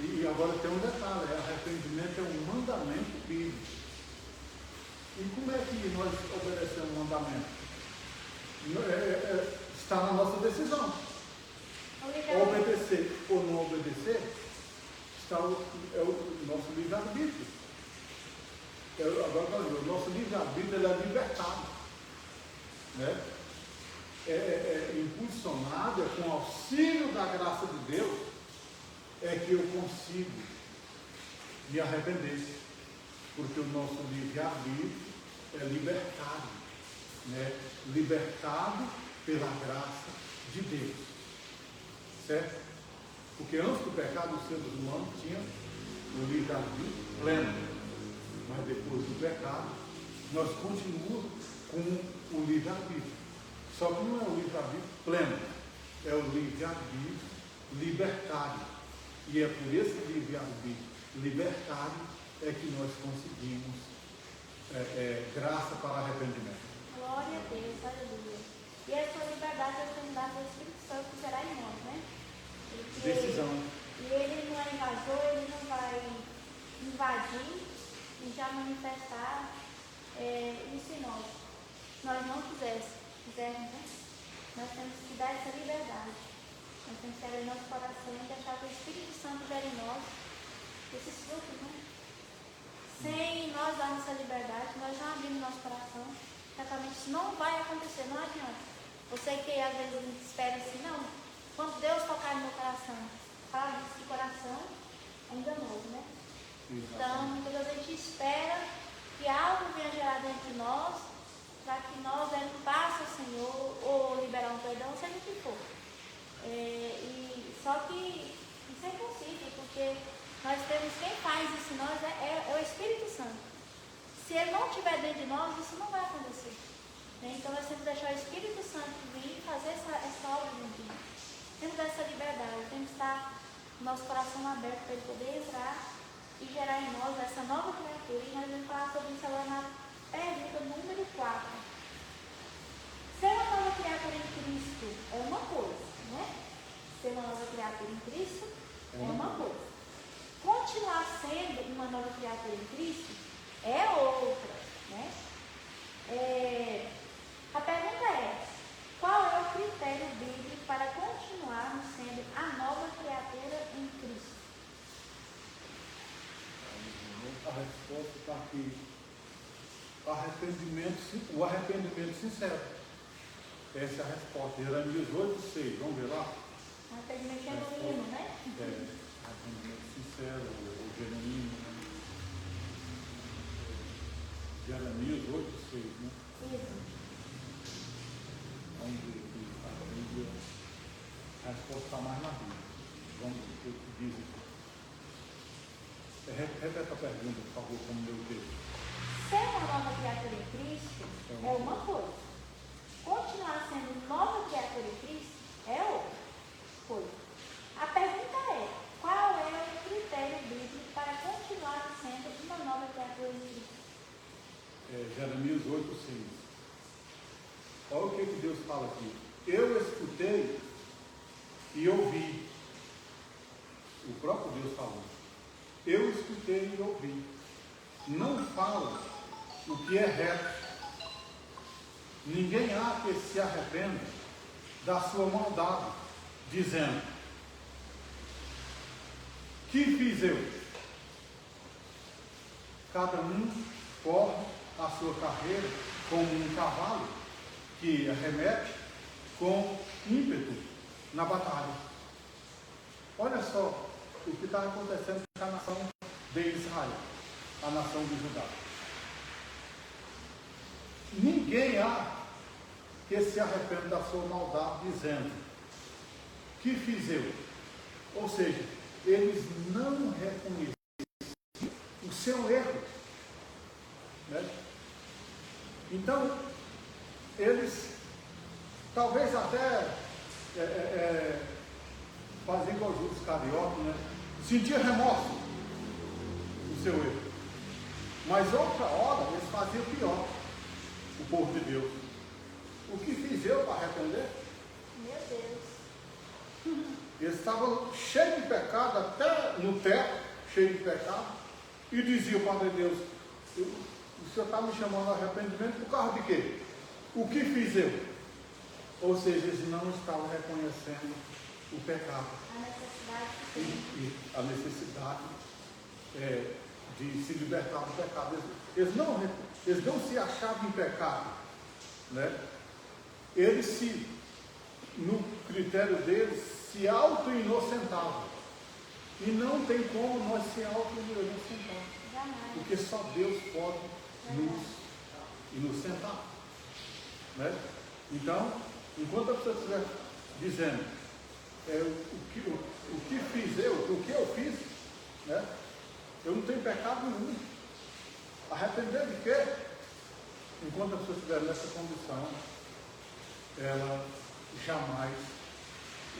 E agora tem um detalhe: arrependimento é um mandamento bíblico. E como é que nós obedecemos o mandamento? Está na nossa decisão. Obedecer ou não obedecer, é o nosso livre-arbítrio. Agora, o nosso livre-arbítrio é libertado, né? Impulsionado, com o auxílio da graça de Deus, é que eu consigo me arrepender. Porque o nosso livre-arbítrio é libertado, né? Libertado pela graça de Deus, certo? Porque antes do pecado, os seres humanos tinham o livre-arbítrio pleno, mas depois do pecado, nós continuamos com o livre-arbítrio, só que não é o livre-arbítrio pleno, é o livre-arbítrio libertário, e é por esse livre-arbítrio libertário é que nós conseguimos graça para arrependimento. Glória a Deus, aleluia. E essa liberdade é a do Espírito Santo que será em nós, né? Porque Decisão. E ele não é invasor, ele não vai invadir e já manifestar isso em nós. Se nós não quisermos, né? Nós temos que dar essa liberdade. Nós temos que abrir nosso coração e deixar que o Espírito Santo gere em nós esses frutos, né? Sem nós darmos essa liberdade, nós não abrimos nosso coração, certamente isso não vai acontecer, não adianta. Você que às vezes espera assim, não, quando Deus tocar no meu coração, fala disso de coração, é enganoso, né? Então, muitas vezes a gente espera que algo venha gerar dentro de nós, para que nós demos passo ao Senhor, ou liberar um perdão, seja o que for. Só que isso é impossível, porque nós temos, quem faz isso em nós é o Espírito Santo. Se ele não estiver dentro de nós, isso não vai acontecer. Né? Então nós temos que deixar o Espírito Santo vir e fazer essa obra dentro de nós. Temos essa liberdade, temos que estar com nosso coração aberto para ele poder entrar e gerar em nós essa nova criatura. E nós vamos falar sobre isso agora na pergunta número 4. Ser uma nova criatura em Cristo é uma coisa, né? Ser uma nova criatura em Cristo é uma coisa. Continuar sendo uma nova criatura em Cristo é outra, né? A pergunta é: qual é o critério bíblico para continuarmos sendo a nova criatura em Cristo? A resposta está aqui: o arrependimento sincero. Essa é a resposta. Jeremias 8,6. Vamos ver lá? Arrependimento genuíno, né? Arrependimento sincero, ou genuíno, né? Jeremias 8,6, né? Isso. Vamos ver aqui. A Bíblia, a resposta está mais na Bíblia. Vamos ver o que diz aqui. Repete a pergunta, por favor, como meu texto. Ser uma nova criatura em Cristo é uma coisa. Continuar sendo nova criatura em Cristo é outra coisa. A pergunta é: qual é o critério bíblico para continuar sendo uma nova criatura em Cristo? Jeremias 8,6. Olha o que Deus fala aqui. Eu escutei e ouvi. O próprio Deus falou. Eu escutei e ouvi. Não falo o que é reto, ninguém há que se arrependa da sua maldade, dizendo: que fiz eu? Cada um corre a sua carreira como um cavalo que arremete com ímpeto na batalha. Olha só o que está acontecendo com a nação de Israel, a nação de Judá. Ninguém há que se arrependa da sua maldade, dizendo: que fiz eu? Ou seja, eles não reconhecem o seu erro, né? Então, eles talvez até faziam igual os Iscariotes, né? Sentia remorso do seu erro. Mas outra hora eles faziam pior, o povo de Deus. O que fiz eu para arrepender? Meu Deus. Eles estavam cheios de pecado, até no teto, cheios de pecado, e diziam para Deus: o Senhor está me chamando a arrependimento por causa de quê? O que fiz eu? Ou seja, eles não estavam reconhecendo o pecado. A necessidade que tem. E a necessidade de se libertar do pecado. Eles não se achavam em pecado, né? Eles no critério deles, se auto-inocentavam. E não tem como nós se auto-inocentar. Jamais. Porque só Deus pode nos inocentar, né? Então, enquanto a pessoa estiver dizendo o que fiz eu, o que eu fiz, né? Eu não tenho pecado nenhum. Arrepender de quê? Enquanto a pessoa estiver nessa condição, ela jamais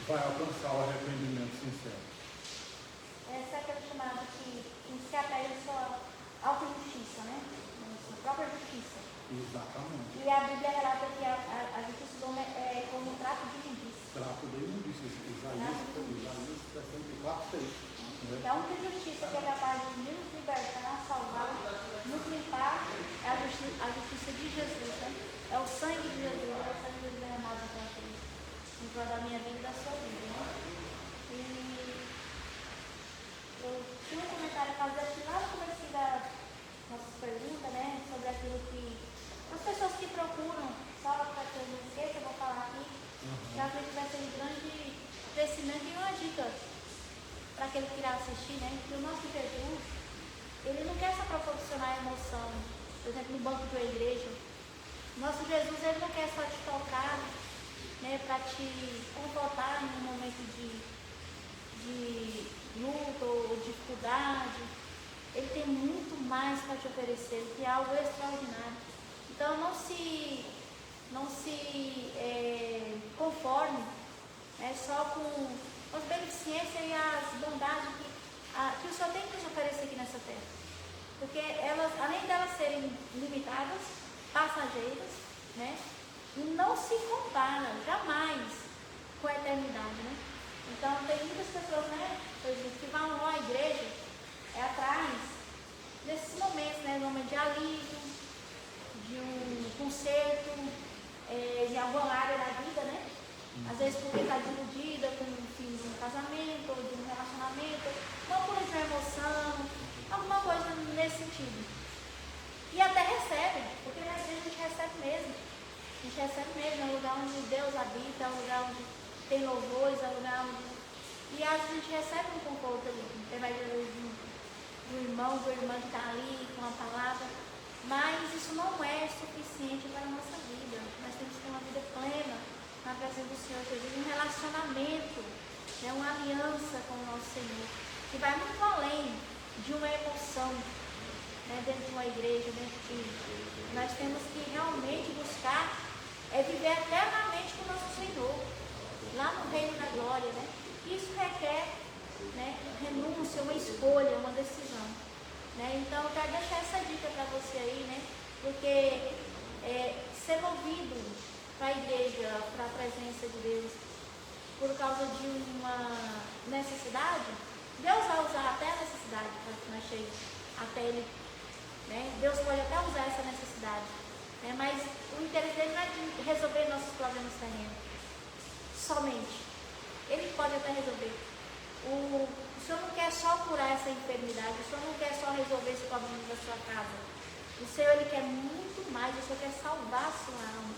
vai alcançar o arrependimento sincero. Essa é aquela chamada que se apega à sua auto-justiça, né? A sua própria justiça. Exatamente. E a Bíblia relata que a justiça do homem é como um trato de imundícia. Trato de imundícia. Isaías 64, 6. Que a única justiça que é capaz de nos libertar, salvar, nos limpar, é a justiça de Jesus, né? É o sangue de Jesus, é o sangue de Jesus derramado naquela cruz, em prol da minha vida e da sua vida, né? E eu tinha um comentário a fazer aqui lá no começo da nossa pergunta, né? Sobre aquilo que as pessoas que procuram, só para que eu não esqueça, eu vou falar aqui, que a gente vai ter um grande crescimento e uma dica para aquele que irá assistir, né? Que o nosso Jesus, ele não quer só proporcionar emoção, por exemplo, no banco de uma igreja. O nosso Jesus, ele não quer só te tocar, né? Para te confortar em um momento de luta ou dificuldade. Ele tem muito mais para te oferecer, que é algo extraordinário. Então, não se conforme, né, só com as beneficências e as bondades que o Senhor tem que nos oferecer aqui nessa terra. Porque elas, além delas serem limitadas, passageiras, né, não se compara jamais com a eternidade, né? Então, tem muitas pessoas, né, que vão à igreja atrás desses momentos, né, momento de alívio, de um conserto, de alguma área da vida, né? Às vezes porque está desiludida com o fim de um casamento ou de um relacionamento, não por uma emoção, alguma coisa nesse sentido. E até recebe, porque na igreja a gente recebe mesmo. A gente recebe mesmo, é um lugar onde Deus habita, é um lugar onde tem louvores, é um lugar onde... E às vezes a gente recebe um conforto ali, através do irmão, do irmão que está ali com a palavra. Mas isso não é suficiente para a nossa vida. Nós temos que ter uma vida plena na presença do Senhor Jesus, um relacionamento, né, uma aliança com o nosso Senhor, que vai muito além de uma emoção, né, dentro de uma igreja, dentro de... Nós temos que realmente buscar viver eternamente com o nosso Senhor, lá no reino da glória, né? Isso requer, né, renúncia, uma escolha, uma decisão, né? Então eu quero deixar essa dica para você aí, né? Porque ser movido para a igreja, para a presença de Deus, por causa de uma necessidade, Deus vai usar até a necessidade para que nós cheguemos até Ele, né? Deus pode até usar essa necessidade, né? Mas o interesse dele não é de terrenos. Somente. Ele pode até resolver. O Senhor não quer só curar essa enfermidade, o Senhor não quer só resolver esse problema da sua casa. O Senhor, Ele quer muito mais, o Senhor quer salvar a sua alma.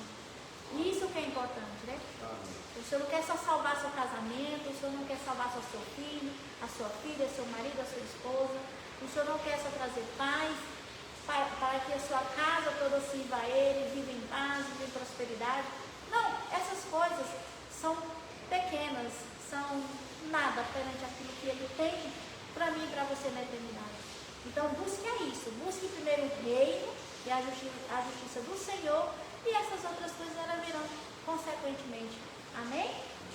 Isso que é importante, né? O Senhor não quer só salvar seu casamento, o Senhor não quer salvar só seu filho, a sua filha, seu marido, a sua esposa. O Senhor não quer só trazer paz, para que a sua casa toda sirva a Ele, viva em paz, viva em prosperidade. Não, essas coisas são pequenas, são nada perante aquilo que Ele tem para mim e para você na eternidade. Então busque isso, busque primeiro o reino e a justiça do Senhor, e essas outras coisas elas virão consequentemente. Amém?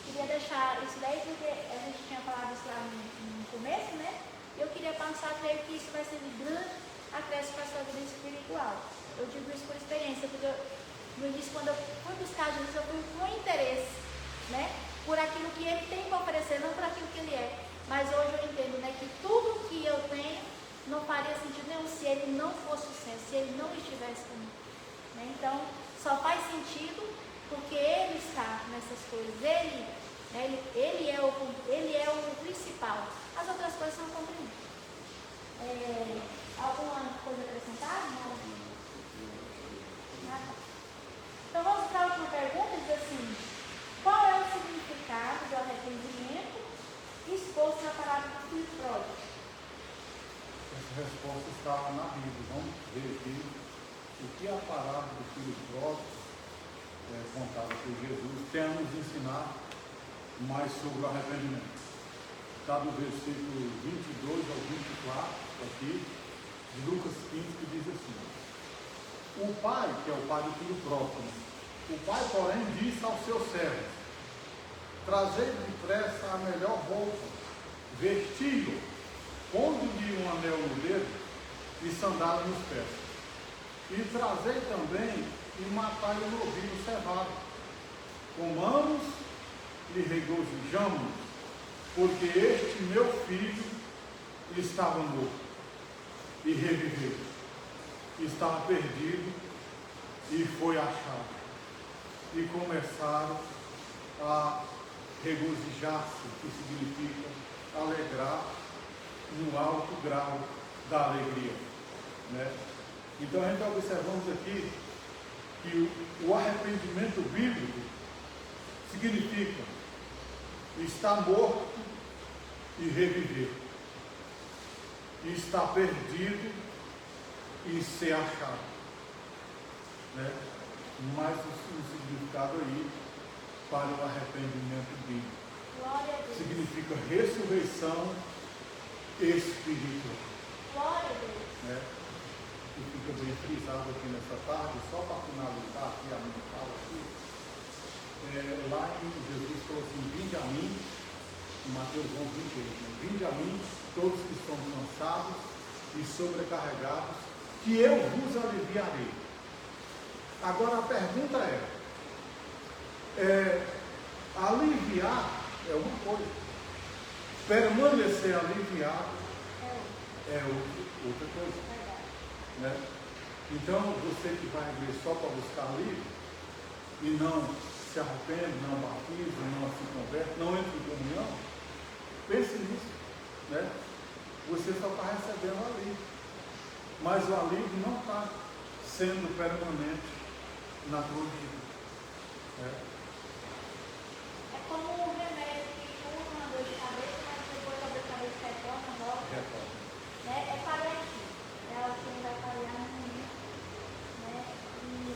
Queria deixar isso daí porque a gente tinha falado isso lá no começo, né? Eu queria passar, creio que isso vai ser de grande acréscimo para a sua vida espiritual. Eu digo isso por experiência, porque no início, quando eu fui buscar Jesus, eu fui com interesse, né? Por aquilo que Ele tem para oferecer, não por aquilo que Ele é. Mas hoje eu entendo, né, que tudo que eu tenho não faria sentido nenhum se Ele não fosse o centro, se Ele não estivesse comigo. Né? Então, só faz sentido porque Ele está nessas coisas. Ele é o principal. As outras coisas são complementos. Alguma coisa a acrescentar? Nada. Então vamos para a última pergunta, diz assim: qual é o significado do arrependimento exposto na palavra do filho pródigo? Essa resposta está na Bíblia. Vamos ver aqui o que a parábola do filho pródigo, contada por Jesus, tem a nos ensinar mais sobre o arrependimento. Está no versículo 22 ao 24, aqui, de Lucas 15, que diz assim: o pai, que é o pai do filho pródigo, o pai, porém, disse aos seus servos: trazei depressa a melhor roupa, vesti-lo, pondo-lhe um anel no dedo e sandália nos pés. E trazei também e matai o novilho cevado. Comamos e regozijamos, porque este meu filho estava morto e reviveu, estava perdido e foi achado. E começaram a regozijar-se, que significa alegrar no alto grau da alegria, né? Então a gente observamos aqui que o arrependimento bíblico significa estar morto e reviver, estar perdido e ser achado, né? Mais um significado aí para o arrependimento bíblico. Glória a Deus. Significa ressurreição espiritual. Glória a Deus. Né? E fica bem frisado aqui nessa tarde, só para finalizar aqui a minha fala aqui. Lá em Jesus falou assim: vinde a mim, em Mateus 11, 28, né? Vinde a mim, todos que estão cansados e sobrecarregados, que eu vos aliviarei. Agora a pergunta aliviar é uma coisa, permanecer aliviado é outra coisa, né? Então você que vai à igreja só para buscar alívio e não se arrepende, não batiza, não se converte, não entra em comunhão, pense nisso, né? Você só está recebendo alívio, mas o alívio não está sendo permanente na tua vida. É como um remédio que cura uma dor de cabeça, mas depois a dor de cabeça retorna, volta. Né? É paliativo. É algo que não vai paliar no momento, né?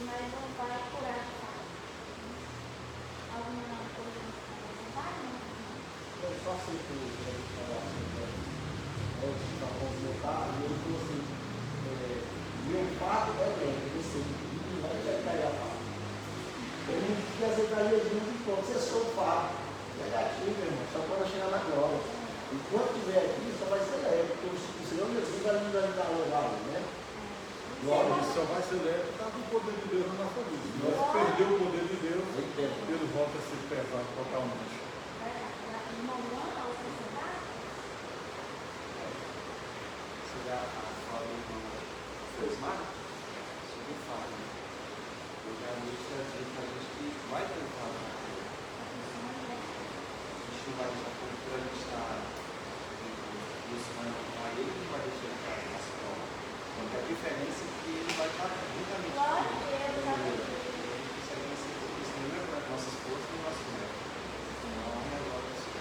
Mas não vai curar de fato. Alguma coisa que vai? Eu só sei que eu estava com o meu carro e ele falou assim: meu fato é lento, eu sei que não vai cair a fato. Eu não quer aceitar Jesus de pronto, você é seu fato. Negativo, meu irmão, só quando chegar na glória. Enquanto estiver aqui, só vai ser leve, porque o Senhor Jesus vai nos ajudar a levar, né? Glória, só vai ser leve, está com o poder de Deus na nossa vida. Se nós perder o poder de Deus, ele volta a ser pesado totalmente. Você já falou com o Osmar sobre o fato, né? Eu já vi isso pra gente que vai tentar. A gente não vai deixar por a gente estar buscando a ele, não vai deixar ele estar na escola. Porque a diferença é que ele vai estar juntamente com Glória a ele. Deus, aleluia. Isso não é para nossas forças e nosso mérito. Não é um negócio assim.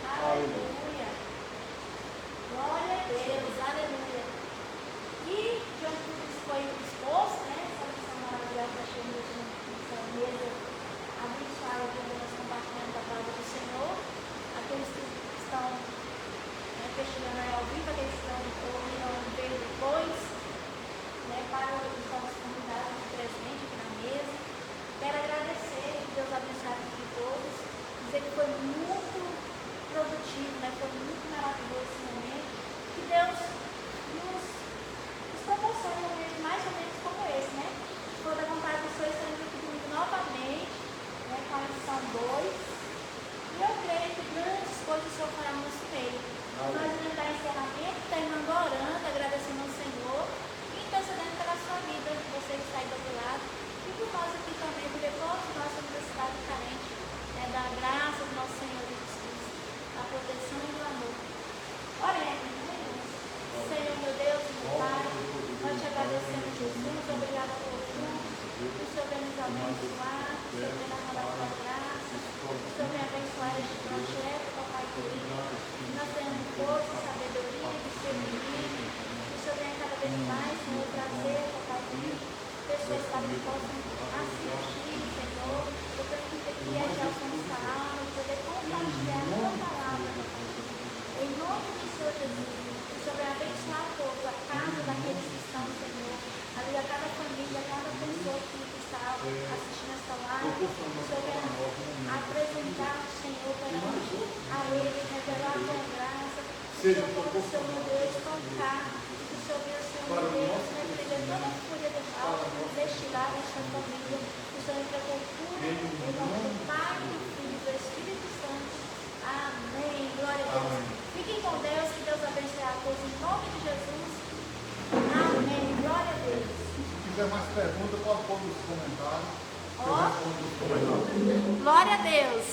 Aleluia. Glória a Deus, aleluia. E diante de tudo isso foi exposto, né? Essa lição maravilhosa que achei nessa mesa abençoada, onde nós compartilhamos a palavra do Senhor. Aqueles que estão pesquisando aí ao vivo, aqueles que irão ver depois, né? Para os nossos convidados de presente aqui na mesa. Quero agradecer, que Deus abençoe a vida de todos. Dizer que foi muito produtivo, né? Foi muito maravilhoso esse momento. Que Deus nos proporcione um momento mais ou menos como esse, né? Toda a vontade de Deus estaremos aqui comigo novamente, né? Com a lição 2. E eu creio que grandes coisas o Senhor fará no nosso meio. Nós vamos dar encerramento, terminando orando, agradecendo ao Senhor e intercedendo pela sua vida, você que está aí do outro lado. E por nós aqui também, porque todos nós somos necessitados e carentes, né, da graça do nosso Senhor Jesus Cristo, da proteção e do amor. Oremos, né? Senhor, meu Deus, meu Pai, nós te agradecemos, Jesus, obrigado pelo fruto, o Senhor vem nos abençoar, o Senhor vem derramar a sua graça, o Senhor vem abençoar este projeto, Pai querido, que nós tenhamos força, sabedoria, discernimento, que o Senhor venha cada vez mais, Senhor, trazer, Pai querido, pessoas para que possam assistir, Senhor, eu permito que viajar o som desta alma e poder compartilhar a tua palavra, em nome do Senhor Jesus. O Senhor vai abençoar a todos, a casa daqueles que estão, Senhor, ali a cada família, a cada pessoa que está assistindo esta live. O Senhor vai apresentar o Senhor perante a eles, revelar a tua graça. Seja o Senhor, meu Deus, tocar. Que o Senhor venha, Senhor, meu Deus, repreender toda a fúria do mal, destilar esta família. Que o Senhor entregou cura, em nome do Pai, do Filho e do Espírito Santo. Amém. Glória a Deus. Fiquem com Deus, que Deus abençoe a todos em nome de Jesus. Amém. Glória a Deus. Se tiver mais perguntas, pode pôr nos comentários. Eu respondo nos comentários. Glória a Deus.